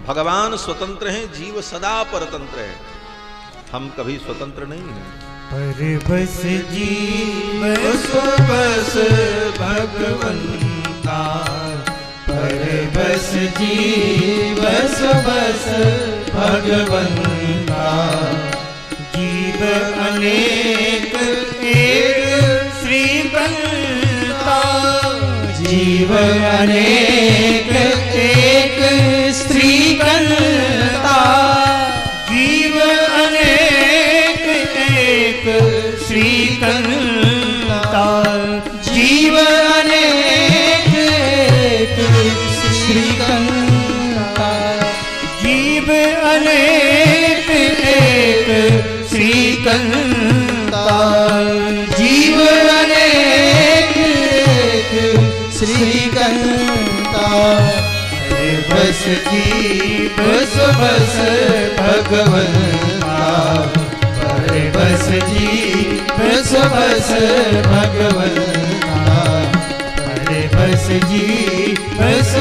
भगवान स्वतंत्र हैं, जीव सदा परतंत्र है। हम कभी स्वतंत्र नहीं हैं। परबस जीव बस भगवंता, परबस जीव बस भगवंता। जीव अनेक एक श्रीबंता, जीव अनेक एक श्रीबंता। जीव अनेक एक श्रीबंता, जीव अनेक एक श्रीबंता। जीव अनेक एक श्रीबंता, जीव अनेक एक श्रीबंता। बस जीव बस भगवंता, बस जीव बस भगवंता। बस जीव बस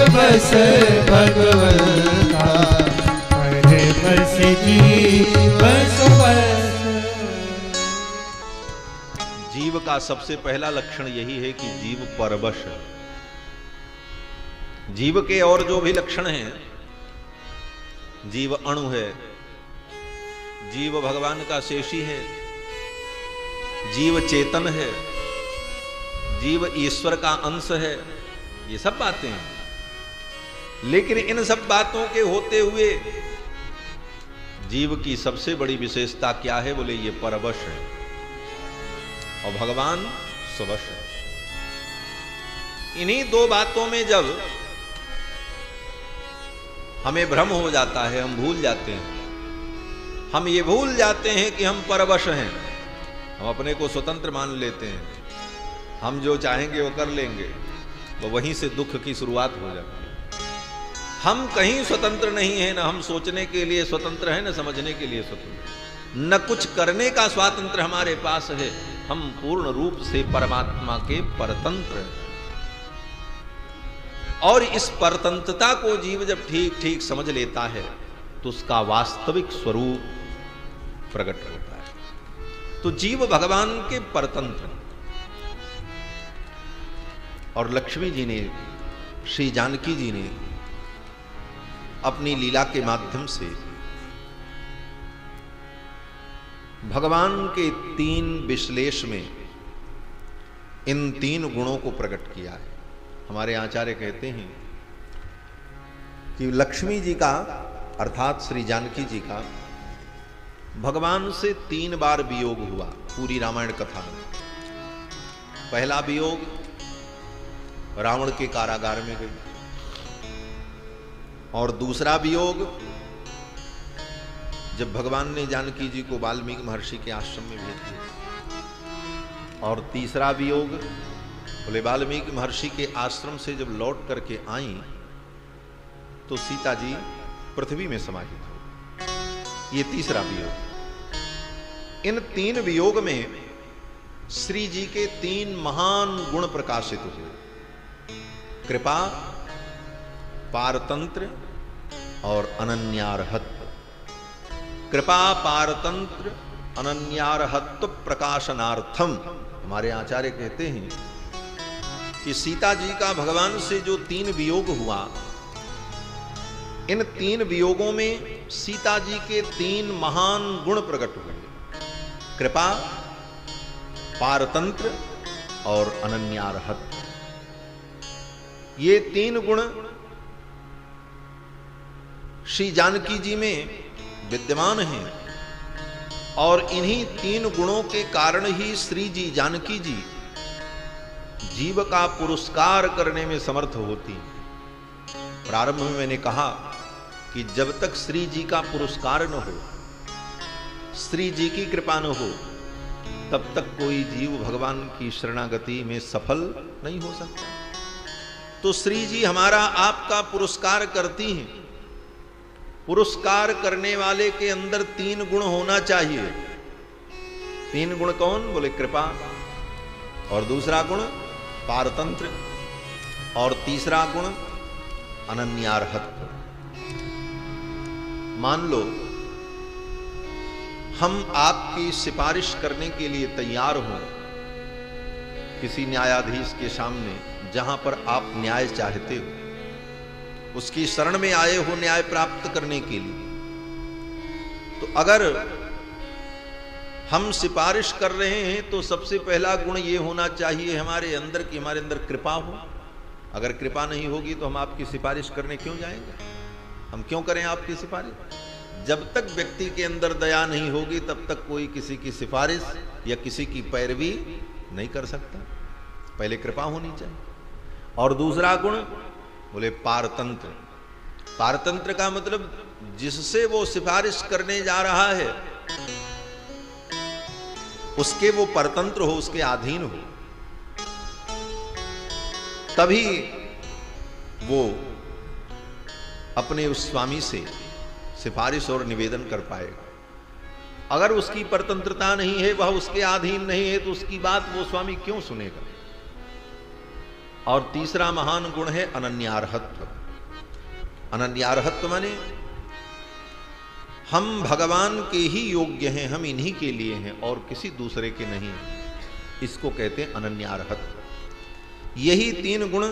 भगवंता, बस जीव बस। जीव का सबसे पहला लक्षण यही है कि जीव परवश है। जीव के और जो भी लक्षण हैं, जीव अणु है, जीव भगवान का शेषी है, जीव चेतन है, जीव ईश्वर का अंश है, ये सब बातें हैं। लेकिन इन सब बातों के होते हुए जीव की सबसे बड़ी विशेषता क्या है? बोले ये परवश है और भगवान स्ववश है। इन्हीं दो बातों में जब हमें भ्रम हो जाता है, हम भूल जाते हैं। हम ये भूल जाते हैं कि हम परवश हैं, हम अपने को स्वतंत्र मान लेते हैं, हम जो चाहेंगे वो कर लेंगे, तो वहीं से दुख की शुरुआत हो जाती है। हम कहीं स्वतंत्र नहीं है, न हम सोचने के लिए स्वतंत्र है, न समझने के लिए स्वतंत्र, न कुछ करने का स्वातंत्र हमारे पास है। हम पूर्ण रूप से परमात्मा के परतंत्र हैं। और इस परतंत्रता को जीव जब ठीक ठीक समझ लेता है तो उसका वास्तविक स्वरूप प्रकट होता है। तो जीव भगवान के परतंत्र, और लक्ष्मी जी ने, श्री जानकी जी ने अपनी लीला के माध्यम से भगवान के 3 विश्लेष में इन 3 गुणों को प्रकट किया है। हमारे आचार्य कहते हैं कि लक्ष्मी जी का अर्थात श्री जानकी जी का भगवान से 3 बार वियोग हुआ पूरी रामायण कथा में। पहला वियोग रावण के कारागार में गई, और दूसरा वियोग जब भगवान ने जानकी जी को वाल्मीकि महर्षि के आश्रम में भेज दिया, और तीसरा वियोग बोले वाल्मीकि महर्षि के आश्रम से जब लौट करके आई तो सीता जी पृथ्वी में समाहित हो। ये तीसरा वियोग। इन 3 वियोग में श्री जी के 3 महान गुण प्रकाशित हुए, कृपा, पारतंत्र और अनन्यार्हत्व। कृपा, पारतंत्र, अनन्यार्हत्व प्रकाशनार्थम, हमारे आचार्य कहते हैं कि सीता जी का भगवान से जो 3 वियोग हुआ, इन 3 वियोगों में सीता जी के 3 महान गुण प्रकट हुए, कृपा, पारतंत्र और अनन्यार्हत्व। ये 3 गुण श्री जानकी जी में विद्यमान हैं, और इन्हीं 3 गुणों के कारण ही श्री जी जानकी जी जीव का पुरस्कार करने में समर्थ होती। प्रारंभ में मैंने कहा कि जब तक श्री जी का पुरस्कार न हो, श्री जी की कृपा न हो, तब तक कोई जीव भगवान की शरणागति में सफल नहीं हो सकता। तो श्री जी हमारा आपका पुरस्कार करती हैं। पुरस्कार करने वाले के अंदर 3 गुण होना चाहिए। 3 गुण कौन? बोले कृपा, और दूसरा गुण पारतंत्र, और तीसरा गुण अनन्यार्हत्व। मान लो हम आपकी सिफारिश करने के लिए तैयार हों किसी न्यायाधीश के सामने, जहां पर आप न्याय चाहते हो, उसकी शरण में आए हो न्याय प्राप्त करने के लिए। तो अगर हम सिफारिश कर रहे हैं तो सबसे पहला गुण ये होना चाहिए हमारे अंदर कि हमारे अंदर कृपा हो। अगर कृपा नहीं होगी तो हम आपकी सिफारिश करने क्यों जाएंगे? हम क्यों करें आपकी सिफारिश? जब तक व्यक्ति के अंदर दया नहीं होगी तब तक कोई किसी की सिफारिश या किसी की पैरवी नहीं कर सकता। पहले कृपा होनी चाहिए। और दूसरा गुण बोले पारतंत्र। पारतंत्र का मतलब जिससे वो सिफारिश करने जा रहा है उसके वो परतंत्र हो, उसके अधीन हो, तभी वो अपने उस स्वामी से सिफारिश और निवेदन कर पाएगा। अगर उसकी परतंत्रता नहीं है, वह उसके अधीन नहीं है, तो उसकी बात वो स्वामी क्यों सुनेगा? और तीसरा महान गुण है अनन्यार्हत्व। अनन्यार्हत्व माने हम भगवान के ही योग्य हैं, हम इन्हीं के लिए हैं और किसी दूसरे के नहीं। इसको कहते हैं अनन्यार्हत्व। यही 3 गुण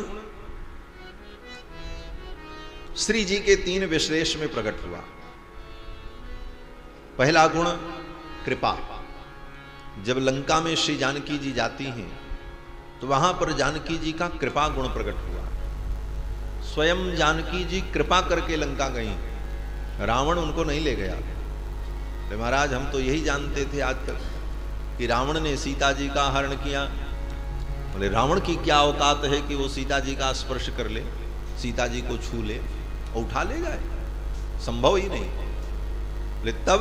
श्री जी के 3 विशेष में प्रकट हुआ। पहला गुण कृपा। जब लंका में श्री जानकी जी जाती हैं तो वहां पर जानकी जी का कृपा गुण प्रकट हुआ। स्वयं जानकी जी कृपा करके लंका गई, रावण उनको नहीं ले गया। तो महाराज हम तो यही जानते थे आज तक कि रावण ने सीता जी का हरण किया। बोले रावण की क्या औकात है कि वो सीता जी का स्पर्श कर ले, सीता जी को छू ले और उठा ले जाए? संभव ही नहीं। बोले तब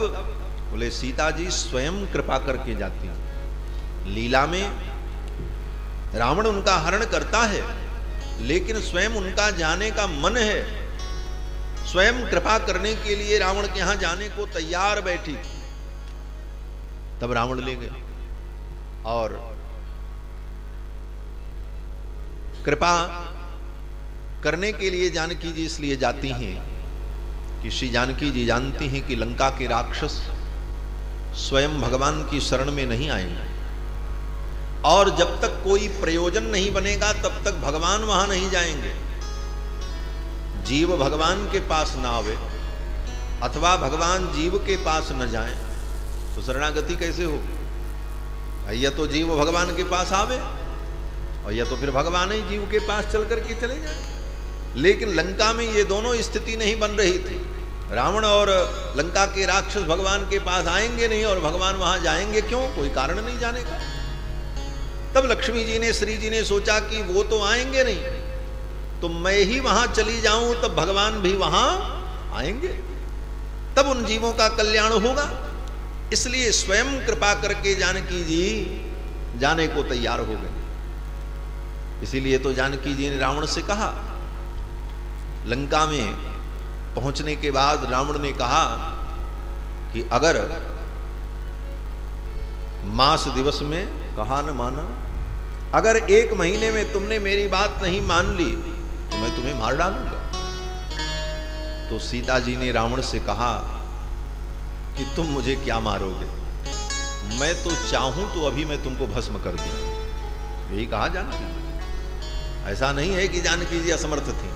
बोले सीता जी स्वयं कृपा करके जाती हैं। लीला में रावण उनका हरण करता है लेकिन स्वयं उनका जाने का मन है, स्वयं कृपा करने के लिए रावण के यहां जाने को तैयार बैठी, तब रावण ले गया। और कृपा करने के लिए जानकी जी इसलिए जाती हैं कि श्री जानकी जी जानती हैं कि लंका के राक्षस स्वयं भगवान की शरण में नहीं आएंगे, और जब तक कोई प्रयोजन नहीं बनेगा तब तक भगवान वहां नहीं जाएंगे। जीव भगवान के पास ना आवे अथवा भगवान जीव के पास न जाए तो शरणागति कैसे हो? या तो जीव भगवान के पास आवे और या तो फिर भगवान ही जीव के पास चल करके चले जाए। लेकिन लंका में ये दोनों स्थिति नहीं बन रही थी। रावण और लंका के राक्षस भगवान के पास आएंगे नहीं और भगवान वहां जाएंगे क्यों? कोई कारण नहीं जाने का। तब लक्ष्मी जी ने, श्री जी ने सोचा कि वो तो आएंगे नहीं, तो मैं ही वहां चली जाऊं, तब भगवान भी वहां आएंगे, तब उन जीवों का कल्याण होगा। इसलिए स्वयं कृपा करके जानकी जी जाने को तैयार हो गए। इसीलिए तो जानकी जी ने रावण से कहा, लंका में पहुंचने के बाद रावण ने कहा कि अगर मास दिवस में कहा न माना, अगर 1 महीने में तुमने मेरी बात नहीं मान ली तो मैं तुम्हें मार डालूंगा। तो सीता जी ने रावण से कहा कि तुम मुझे क्या मारोगे, मैं तो चाहूं तो अभी मैं तुमको भस्म कर दूं। यही कहा जानकी। ऐसा नहीं है कि जानकी जी असमर्थ थी।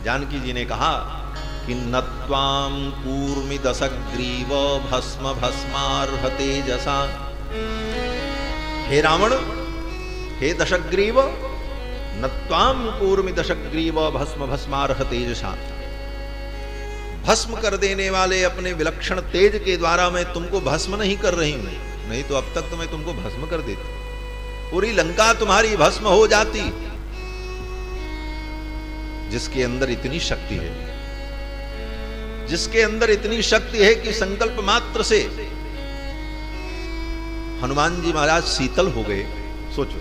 जानकी जी ने कहा कि नत्वाम कूर्मि दशग्रीव भस्म भस्मार्ह तेजसा। हे रावण, हे दशग्रीव, नत्वाम कूर्मि दशग्रीव भस्म भस्मार्ह तेजसा। भस्म कर देने वाले अपने विलक्षण तेज के द्वारा मैं तुमको भस्म नहीं कर रही हूं, नहीं तो अब तक तो मैं तुमको भस्म कर देती, पूरी लंका तुम्हारी भस्म हो जाती। जिसके अंदर इतनी शक्ति है, जिसके अंदर इतनी शक्ति है कि संकल्प मात्र से हनुमान जी महाराज शीतल हो गए। सोचो,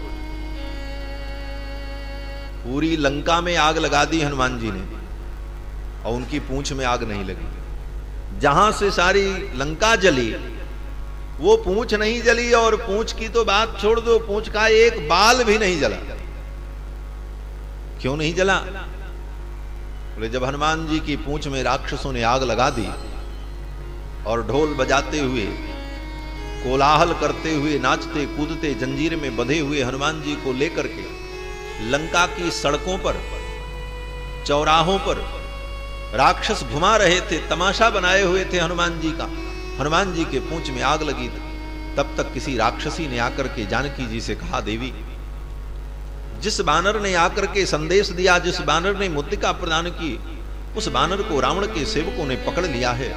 पूरी लंका में आग लगा दी हनुमान जी ने और उनकी पूंछ में आग नहीं लगी। जहां से सारी लंका जली वो पूंछ नहीं जली, और पूंछ की तो बात छोड़ दो, पूंछ का एक बाल भी नहीं जला। क्यों नहीं जला? बोले जब हनुमान जी की पूंछ में राक्षसों ने आग लगा दी और ढोल बजाते हुए, कोलाहल करते हुए, नाचते कूदते, जंजीर में बंधे हुए हनुमान जी को लेकर के लंका की सड़कों पर, चौराहों पर राक्षस घुमा रहे थे, तमाशा बनाए हुए थे हनुमान जी का। हनुमान जी के पूंछ में आग लगी थी। तब तक किसी राक्षसी ने आकर के जानकी जी से कहा, देवी, जिस बानर ने आकर के संदेश दिया, जिस बानर ने मुद्रिका प्रदान की, उस बानर को रावण के सेवकों ने पकड़ लिया है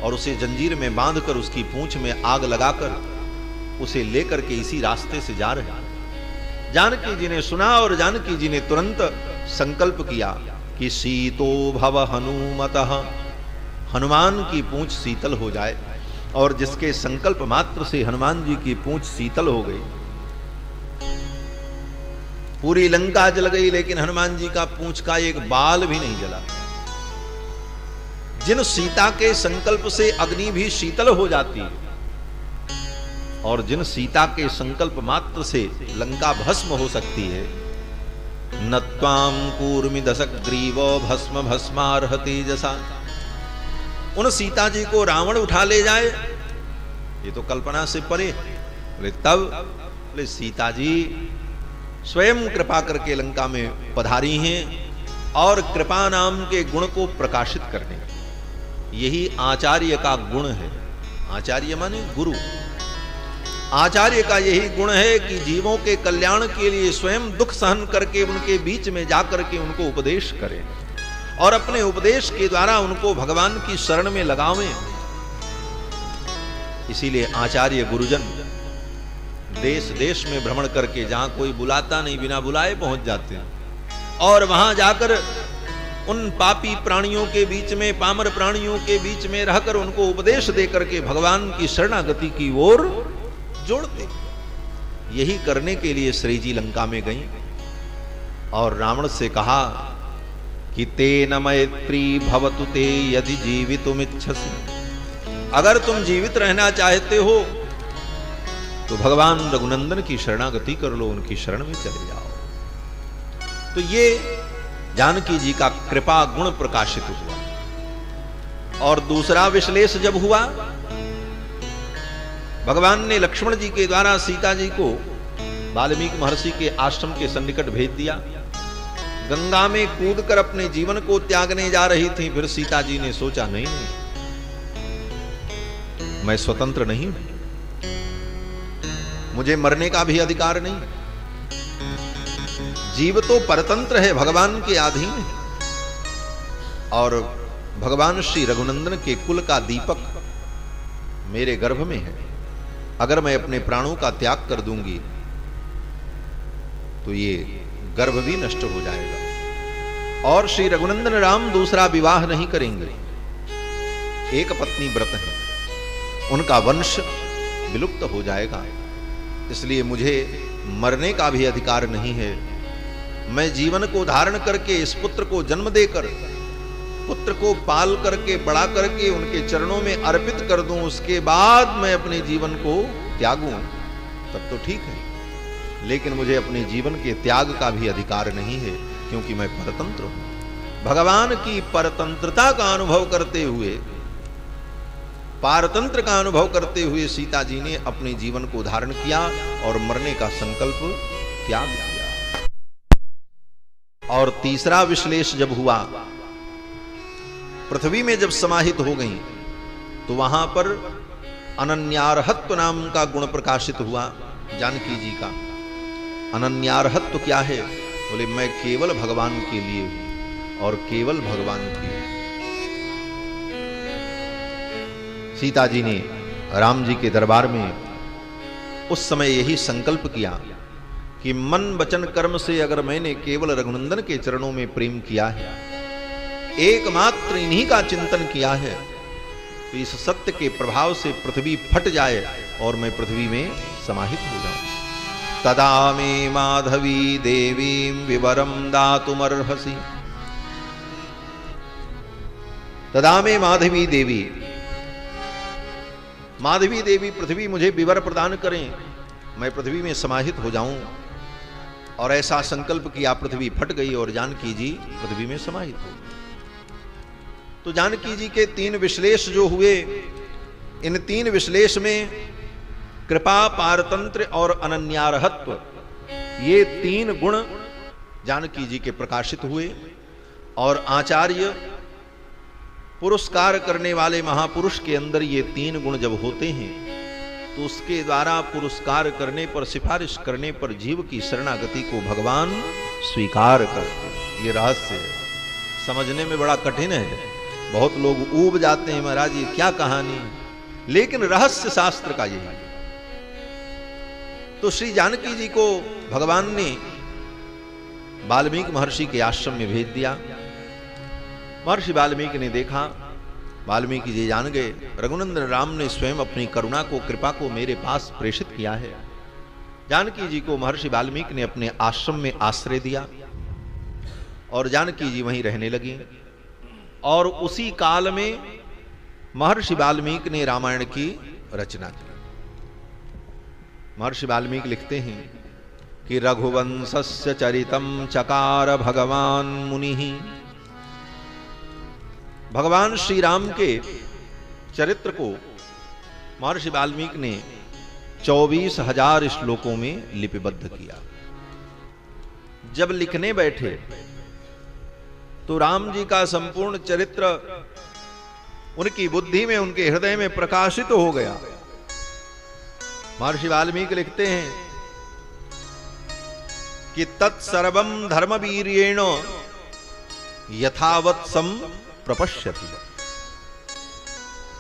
और उसे जंजीर में बांधकर उसकी पूंछ में आग लगाकर उसे लेकर के इसी रास्ते से जा रहे हैं। जानकी जी ने सुना और जानकी जी ने तुरंत संकल्प किया कि शीतो भव हनुमतः, हनुमान की पूंछ शीतल हो जाए। और जिसके संकल्प मात्र से हनुमान जी की पूंछ शीतल हो गई, पूरी लंका जल गई, लेकिन हनुमान जी का पूंछ का एक बाल भी नहीं जला। जिन सीता के संकल्प से अग्नि भी शीतल हो जाती और जिन सीता के संकल्प मात्र से लंका भस्म हो सकती है, नत्वाम कूर्मि दशग्रीव भस्म भस्मार्ह तेजसा। उन सीता जी को रावण उठा ले जाए, ये तो कल्पना से परे। बोले तब, बोले सीता जी स्वयं कृपा करके लंका में पधारी हैं और कृपा नाम के गुण को प्रकाशित करने। यही आचार्य का गुण है। आचार्य माने गुरु। आचार्य का यही गुण है कि जीवों के कल्याण के लिए स्वयं दुख सहन करके उनके बीच में जाकर के उनको उपदेश करें और अपने उपदेश के द्वारा उनको भगवान की शरण में लगावें। इसीलिए आचार्य गुरुजन देश देश में भ्रमण करके, जहां कोई बुलाता नहीं, बिना बुलाए पहुंच जाते हैं और वहां जाकर उन पापी प्राणियों के बीच में, पामर प्राणियों के बीच में रहकर उनको उपदेश देकर के भगवान की शरणागति की ओर जोड़ते। यही करने के लिए श्री जी लंका में गई और रावण से कहा कि तेन मैत्री भवतु ते यदि जीवितुमिच्छसि। अगर तुम जीवित रहना चाहते हो तो भगवान रघुनंदन की शरणागति कर लो, उनकी शरण में चले जाओ। तो ये जानकी जी का कृपा गुण प्रकाशित हुआ। और दूसरा विश्लेष जब हुआ, भगवान ने लक्ष्मण जी के द्वारा सीता जी को वाल्मीकि महर्षि के आश्रम के सन्निकट भेज दिया। गंगा में कूदकर अपने जीवन को त्यागने जा रही थी। फिर सीता जी ने सोचा, नहीं मैं स्वतंत्र नहीं हूं, मुझे मरने का भी अधिकार नहीं। जीव तो परतंत्र है, भगवान के अधीन है। और भगवान श्री रघुनंदन के कुल का दीपक मेरे गर्भ में है। अगर मैं अपने प्राणों का त्याग कर दूंगी तो ये गर्भ भी नष्ट हो जाएगा। और श्री रघुनंदन राम दूसरा विवाह नहीं करेंगे, एक पत्नी व्रत है, उनका वंश विलुप्त हो जाएगा। इसलिए मुझे मरने का भी अधिकार नहीं है। मैं जीवन को धारण करके इस पुत्र को जन्म देकर, पुत्र को पाल करके बड़ा करके उनके चरणों में अर्पित कर दूं, उसके बाद मैं अपने जीवन को त्यागूं, तब तो ठीक है। लेकिन मुझे अपने जीवन के त्याग का भी अधिकार नहीं है, क्योंकि मैं परतंत्र हूं। भगवान की परतंत्रता का अनुभव करते हुए, पारतंत्र का अनुभव करते हुए सीता जी ने अपने जीवन को धारण किया और मरने का संकल्प त्याग किया। और तीसरा विश्लेष जब हुआ, पृथ्वी में जब समाहित हो गई, तो वहां पर अनन्यार्हत्व नाम का गुण प्रकाशित हुआ जानकी जी का। अनन्यार्हत्व क्या है? बोले, मैं केवल भगवान के लिए हूं और केवल भगवान के लिए। सीता जी ने राम जी के दरबार में उस समय यही संकल्प किया कि मन वचन कर्म से अगर मैंने केवल रघुनंदन के चरणों में प्रेम किया है, एकमात्र इन्हीं का चिंतन किया है, तो इस सत्य के प्रभाव से पृथ्वी फट जाए और मैं पृथ्वी में समाहित हो जाऊं। तदा मे माधवी देवीं विवरम दातुमर्हसि। तदा मे माधवी देवी, माधवी देवी पृथ्वी मुझे विवर प्रदान करें, मैं पृथ्वी में समाहित हो जाऊं। और ऐसा संकल्प किया, पृथ्वी फट गई और जानकी जी पृथ्वी में समाहित हो गई। तो जानकी जी के 3 विश्लेष जो हुए, इन 3 विश्लेष में कृपा, पारतंत्र और अनन्यार्हत्व, ये 3 गुण जानकी जी के प्रकाशित हुए। और आचार्य पुरस्कार करने वाले महापुरुष के अंदर ये 3 गुण जब होते हैं, तो उसके द्वारा पुरस्कार करने पर, सिफारिश करने पर जीव की शरणागति को भगवान स्वीकार करते हैं। ये रहस्य है, समझने में बड़ा कठिन है। बहुत लोग ऊब जाते हैं, महाराज ये क्या कहानी, लेकिन रहस्य शास्त्र का यही है। तो श्री जानकी जी को भगवान ने वाल्मीकि महर्षि के आश्रम में भेज दिया। महर्षि वाल्मीकि ने देखा, वाल्मीकि जी जान गए, रघुनंदन राम ने स्वयं अपनी करुणा को, कृपा को मेरे पास प्रेषित किया है। जानकी जी को महर्षि वाल्मीकि ने अपने आश्रम में आश्रय दिया और जानकी जी वहीं रहने लगी। और उसी काल में महर्षि वाल्मीकि ने रामायण की रचना की। महर्षि वाल्मीकि लिखते हैं कि रघुवंशस्य चरितम चकार भगवान मुनिः। भगवान श्री राम के चरित्र को महर्षि वाल्मीकि ने 24,000 श्लोकों में लिपिबद्ध किया। जब लिखने बैठे तो राम जी का संपूर्ण चरित्र उनकी बुद्धि में, उनके हृदय में प्रकाशित हो गया। महर्षि वाल्मीकि लिखते हैं कि तत्सर्वं धर्मवीर्येण यथावत् सम प्रपश्यति।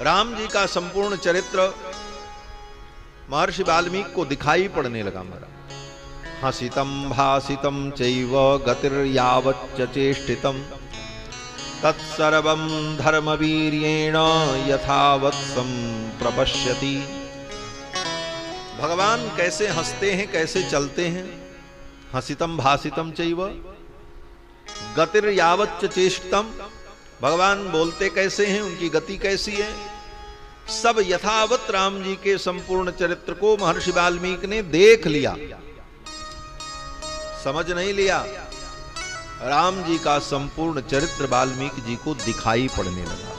राम जी का संपूर्ण चरित्र महर्षि वाल्मीकि को दिखाई पड़ने लगा। मेरा हसितम भासितम चैव गतिर्यावच्च चेष्टितम तत्सर्वं धर्मवीर्येण यथावत् सम प्रपश्यति। भगवान कैसे हंसते हैं, कैसे चलते हैं, हसितम भासितम चैव गतिर्यावच्च चेष्टितम। भगवान बोलते कैसे हैं, उनकी गति कैसी है, सब यथावत राम जी के संपूर्ण चरित्र को महर्षि वाल्मीकि ने देख लिया, समझ नहीं लिया। राम जी का संपूर्ण चरित्र वाल्मीकि जी को दिखाई पड़ने लगा।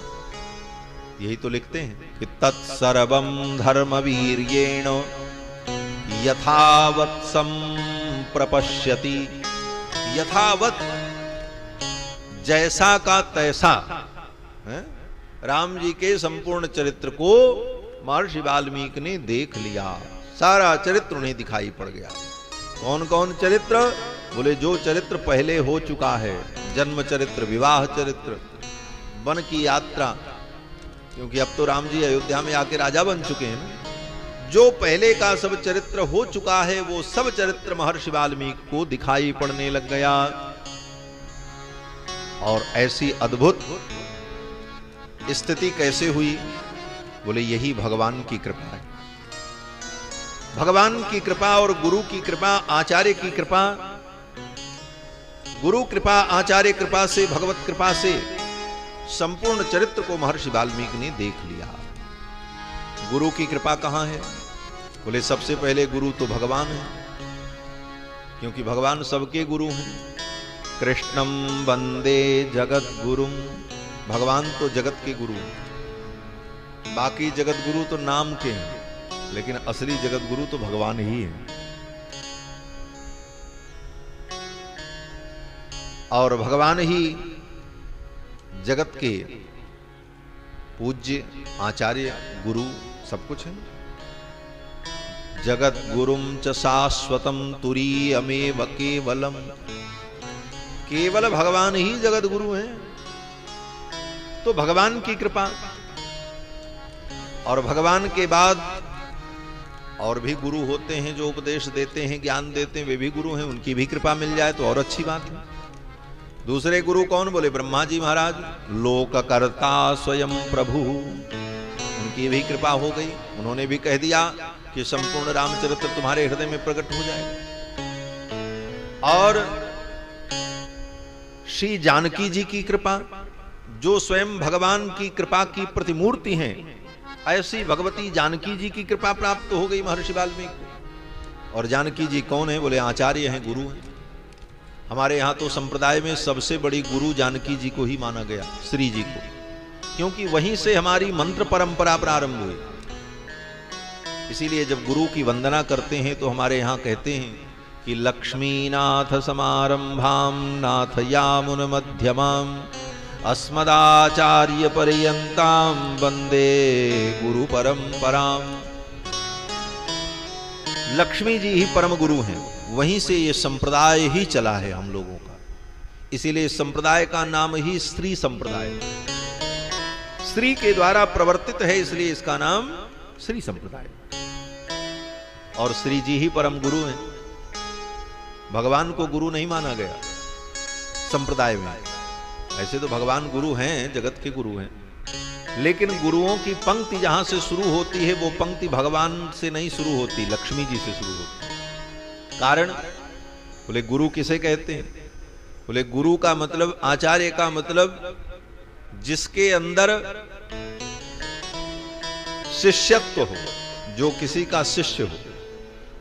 यही तो लिखते हैं कि तत्सर्वं धर्मवीर्येण यथावत् संप्रपश्यति। यथावत जैसा का तैसा है? राम जी के संपूर्ण चरित्र को महर्षि वाल्मीकि ने देख लिया, सारा चरित्र उन्हें दिखाई पड़ गया। कौन कौन चरित्र? बोले जो चरित्र पहले हो चुका है, जन्म चरित्र, विवाह चरित्र, वन की यात्रा, क्योंकि अब तो राम जी अयोध्या में आके राजा बन चुके हैं ना। जो पहले का सब चरित्र हो चुका है वो सब चरित्र महर्षि वाल्मीकि को दिखाई पड़ने लग गया। और ऐसी अद्भुत स्थिति कैसे हुई? बोले यही भगवान की कृपा है। भगवान की कृपा और गुरु की कृपा, आचार्य की कृपा, गुरु कृपा, आचार्य कृपा से, भगवत कृपा से संपूर्ण चरित्र को महर्षि वाल्मीकि ने देख लिया। गुरु की कृपा कहां है? बोले सबसे पहले गुरु तो भगवान है, क्योंकि भगवान सबके गुरु हैं। कृष्णम वंदे जगत गुरुम, भगवान तो जगत के गुरु हैं। बाकी जगत गुरु तो नाम के हैं, लेकिन असली जगत गुरु तो भगवान ही है। और भगवान ही जगत के पूज्य, आचार्य, गुरु सब कुछ है। जगत गुरुम च शाश्वतम तुरीयमेव केवलम, केवल भगवान ही जगत गुरु हैं। तो भगवान की कृपा, और भगवान के बाद और भी गुरु होते हैं जो उपदेश देते हैं, ज्ञान देते हैं, वे भी गुरु हैं, उनकी भी कृपा मिल जाए तो और अच्छी बात है। दूसरे गुरु कौन? बोले ब्रह्मा जी महाराज, लोककर्ता स्वयं प्रभु, उनकी भी कृपा हो गई। उन्होंने भी कह दिया कि संपूर्ण रामचरित्र तुम्हारे हृदय में प्रकट हो जाएगा। और श्री जानकी जी की कृपा, जो स्वयं भगवान की कृपा की प्रतिमूर्ति हैं, ऐसी भगवती जानकी जी की कृपा प्राप्त हो गई महर्षि वाल्मीकि को। और जानकी जी कौन है? बोले आचार्य हैं, गुरु हैं। हमारे यहाँ तो संप्रदाय में सबसे बड़ी गुरु जानकी जी को ही माना गया, श्री जी को, क्योंकि वहीं से हमारी मंत्र परंपरा प्रारंभ हुई। इसीलिए जब गुरु की वंदना करते हैं तो हमारे यहाँ कहते हैं कि लक्ष्मीनाथ समारंभाम नाथयामुन मध्यमाम अस्मदाचार्य पर्यंताम वंदे गुरु परंपराम। लक्ष्मी जी ही परम गुरु हैं, वहीं से ये संप्रदाय ही चला है हम लोगों का। इसीलिए संप्रदाय का नाम ही स्त्री संप्रदाय, स्त्री के द्वारा प्रवर्तित है, इसलिए इसका नाम श्री संप्रदाय। और श्री जी ही परम गुरु हैं। भगवान को गुरु नहीं माना गया संप्रदाय में। ऐसे तो भगवान गुरु हैं, जगत के गुरु हैं, लेकिन गुरुओं की पंक्ति जहां से शुरू होती है वो पंक्ति भगवान से नहीं शुरू होती, लक्ष्मी जी से शुरू होती। कारण? बोले गुरु किसे कहते हैं? बोले गुरु का मतलब, आचार्य का मतलब जिसके अंदर शिष्यत्व हो, जो किसी का शिष्य हो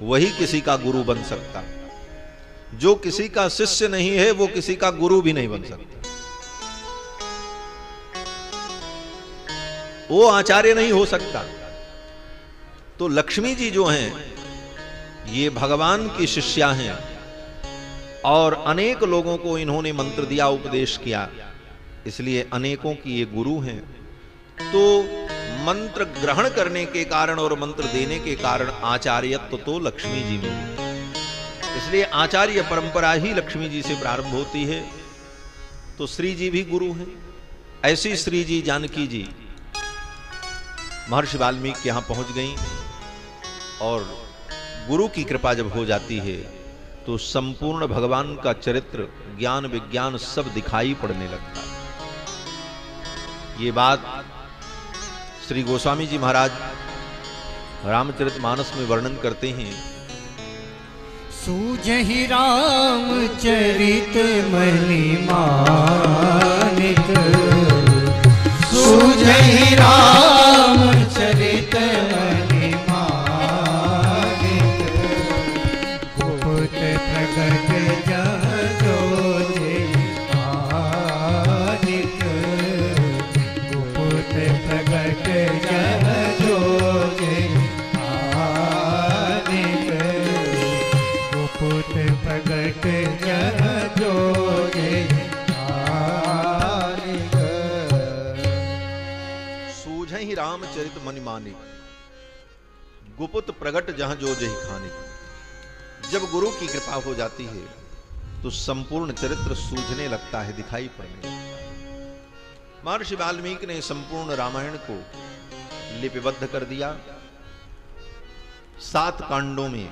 वही किसी का गुरु बन सकता है। जो किसी का शिष्य नहीं है वो किसी का गुरु भी नहीं बन सकता, वो आचार्य नहीं हो सकता। तो लक्ष्मी जी जो हैं ये भगवान की शिष्या हैं, और अनेक लोगों को इन्होंने मंत्र दिया, उपदेश किया, इसलिए अनेकों की ये गुरु हैं। तो मंत्र ग्रहण करने के कारण और मंत्र देने के कारण आचार्यत्व तो लक्ष्मी जी में, इसलिए आचार्य परंपरा ही लक्ष्मी जी से प्रारंभ होती है। तो श्री जी भी गुरु हैं। ऐसी श्री जी जानकी जी महर्षि वाल्मीकि के यहां पहुंच गई, और गुरु की कृपा जब हो जाती है तो संपूर्ण भगवान का चरित्र, ज्ञान विज्ञान सब दिखाई पड़ने लगता है। ये बात श्री गोस्वामी जी महाराज रामचरितमानस में वर्णन करते हैं। सूझहि रामचरित महिमानित, सूझहि रामचरित रामचरित मनि माने, गुपुत प्रगट जहां जो जही खाने। जब गुरु की कृपा हो जाती है तो संपूर्ण चरित्र सूझने लगता है, दिखाई पड़ने। महर्षि वाल्मीकि ने संपूर्ण रामायण को लिपिबद्ध कर दिया 7 कांडों में।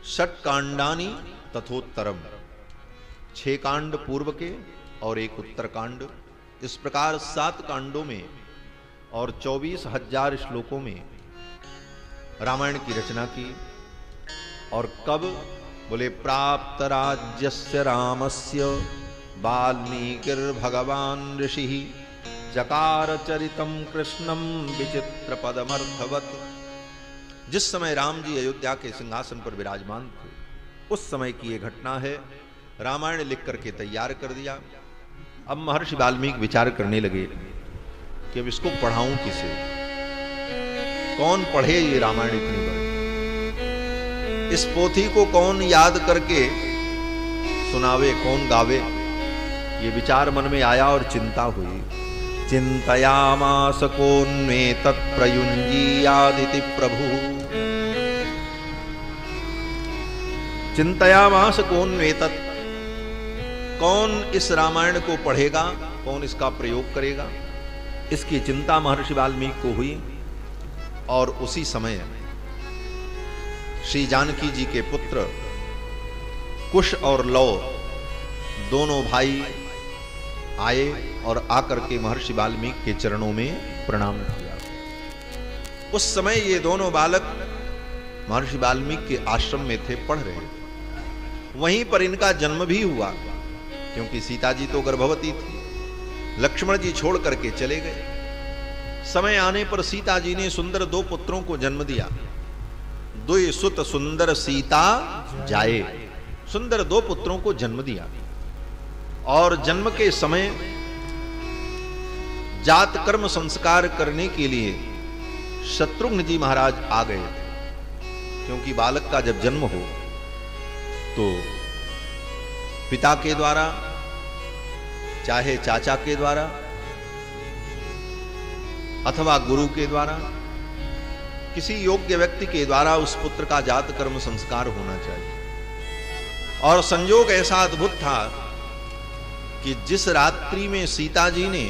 षट कांडानि तथोत्तरम, 6 कांड पूर्व के और 1 उत्तर कांड। इस प्रकार 7 कांडों में और 24,000 श्लोकों में रामायण की रचना की। और कब? बोले प्राप्त राज्यस्य रामस्य वाल्मीकिर्भगवान् ऋषिः चकार चरितम कृष्णम विचित्र पदमर्थवत्। जिस समय राम जी अयोध्या के सिंहासन पर विराजमान थे उस समय की यह घटना है। रामायण लिख करके तैयार कर दिया। अब महर्षि वाल्मीकि विचार करने लगे कि अब इसको पढ़ाऊं किसे, कौन पढ़े ये रामायण इतनी बड़ी, इस पोथी को कौन याद करके सुनावे, कौन गावे। ये विचार मन में आया और चिंता हुई। चिंतयामास कोन्मे तत्प्रयुञ्जीयादिति प्रभु, चिंतयामास कोन्मे तत्, कौन इस रामायण को पढ़ेगा, कौन इसका प्रयोग करेगा, इसकी चिंता महर्षि वाल्मीकि को हुई। और उसी समय श्री जानकी जी के पुत्र कुश और लव दोनों भाई आए और आकर के महर्षि वाल्मीकि के चरणों में प्रणाम किया। उस समय ये दोनों बालक महर्षि वाल्मीकि के आश्रम में थे, पढ़ रहे थे। वहीं पर इनका जन्म भी हुआ, क्योंकि सीता जी तो गर्भवती थी। लक्ष्मण जी छोड़ करके चले गए। समय आने पर सीता जी ने सुंदर 2 पुत्रों को जन्म दिया। 2 सुत सुंदर सीता जाए, सुंदर 2 पुत्रों को जन्म दिया। और जन्म के समय जात कर्म संस्कार करने के लिए शत्रुघ्न जी महाराज आ गए थे। क्योंकि बालक का जब जन्म हो तो पिता के द्वारा, चाहे चाचा के द्वारा अथवा गुरु के द्वारा, किसी योग्य व्यक्ति के द्वारा उस पुत्र का जात कर्म संस्कार होना चाहिए। और संयोग ऐसा अद्भुत था कि जिस रात्रि में सीता जी ने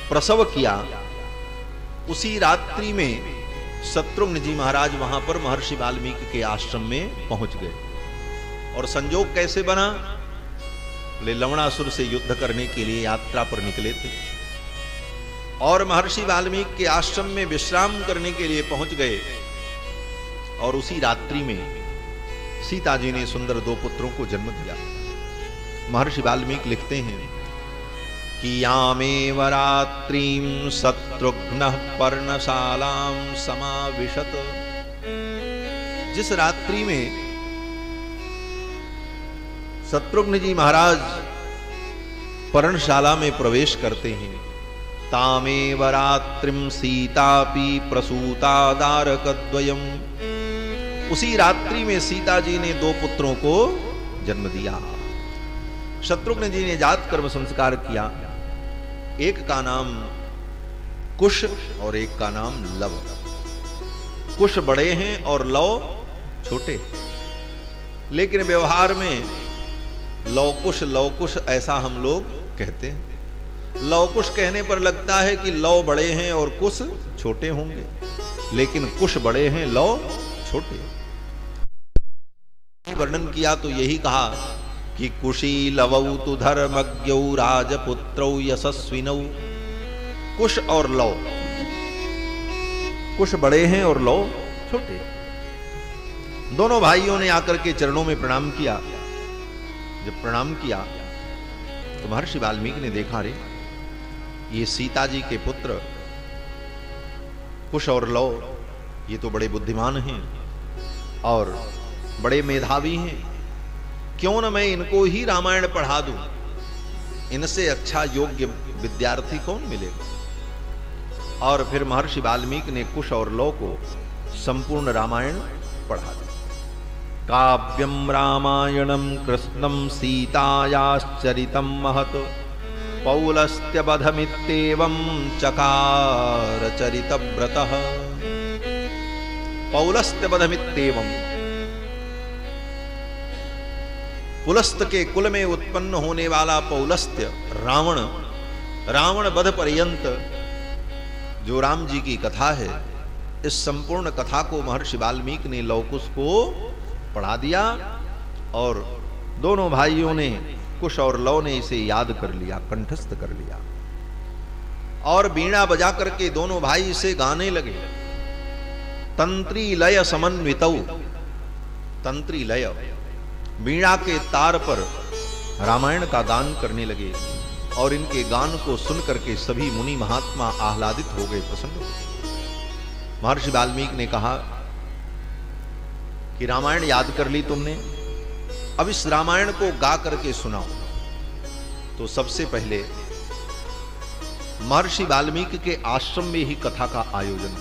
प्रसव किया उसी रात्रि में शत्रुघ्न जी महाराज वहां पर महर्षि वाल्मीकि के आश्रम में पहुंच गए। और संयोग कैसे बना? बोले लवणासुर से युद्ध करने के लिए यात्रा पर निकले थे और महर्षि वाल्मीकि के आश्रम में विश्राम करने के लिए पहुंच गए। और उसी रात्रि में सीता जी ने सुंदर 2 पुत्रों को जन्म दिया। महर्षि वाल्मीकि लिखते हैं कि यामेव रात्रिं शत्रुघ्नः पर्णशालां समाविशत। जिस रात्रि में शत्रुघ्न जी महाराज पर्णशाला में प्रवेश करते हैं, तामेव रात्रिं सीतापि प्रसूता दारकद्वयम्। उसी रात्रि में सीता जी ने 2 पुत्रों को जन्म दिया। शत्रुघ्न जी ने जात कर्म संस्कार किया। एक का नाम कुश और एक का नाम लव। कुश बड़े हैं और लव छोटे, लेकिन व्यवहार में लवकुश ऐसा हम लोग कहते हैं। लवकुश कहने पर लगता है कि लव बड़े हैं और कुश छोटे होंगे, लेकिन कुश बड़े हैं, लव छोटे। वर्णन किया तो यही कहा कि कुशी लवौ तु धर्मज्ञौ राजपुत्रौ यशस्विनौ। कुश और लव, कुश बड़े हैं और लव छोटे। दोनों भाइयों ने आकर के चरणों में प्रणाम किया। जब प्रणाम किया तो महर्षि वाल्मीकि ने देखा, रे ये सीता जी के पुत्र कुश और लव ये तो बड़े बुद्धिमान हैं और बड़े मेधावी हैं। क्यों न मैं इनको ही रामायण पढ़ा दूं? इनसे अच्छा योग्य विद्यार्थी कौन मिलेगा? और फिर महर्षि वाल्मीकि ने कुश और लव को संपूर्ण रामायण पढ़ा दिया। काव्यम रामायणम कृष्णम सीतायाश्चरितम महत पौलस्त्यवधमित्येवं चकार चरितव्रतः। पौलस्त्यवधमित्येवं, पुलस्त के कुल में उत्पन्न होने वाला पौलस्त्य रावण, रावण वध पर्यंत जो राम जी की कथा है, इस संपूर्ण कथा को महर्षि वाल्मीकि ने लवकुश को पढ़ा दिया और दोनों भाइयों ने, कुश और लव ने इसे याद कर लिया, कंठस्थ कर लिया और वीणा बजा करके दोनों भाई इसे गाने लगे। तंत्री लय समन्वितौ, तंत्री लय, वीणा के तार पर रामायण का गान करने लगे और इनके गान को सुन करके सभी मुनि महात्मा आह्लादित हो गए, प्रसन्न हो गए। महर्षि वाल्मीकि ने कहा कि रामायण याद कर ली तुमने, अब इस रामायण को गा करके सुनाओ। तो सबसे पहले महर्षि वाल्मीकि के आश्रम में ही कथा का आयोजन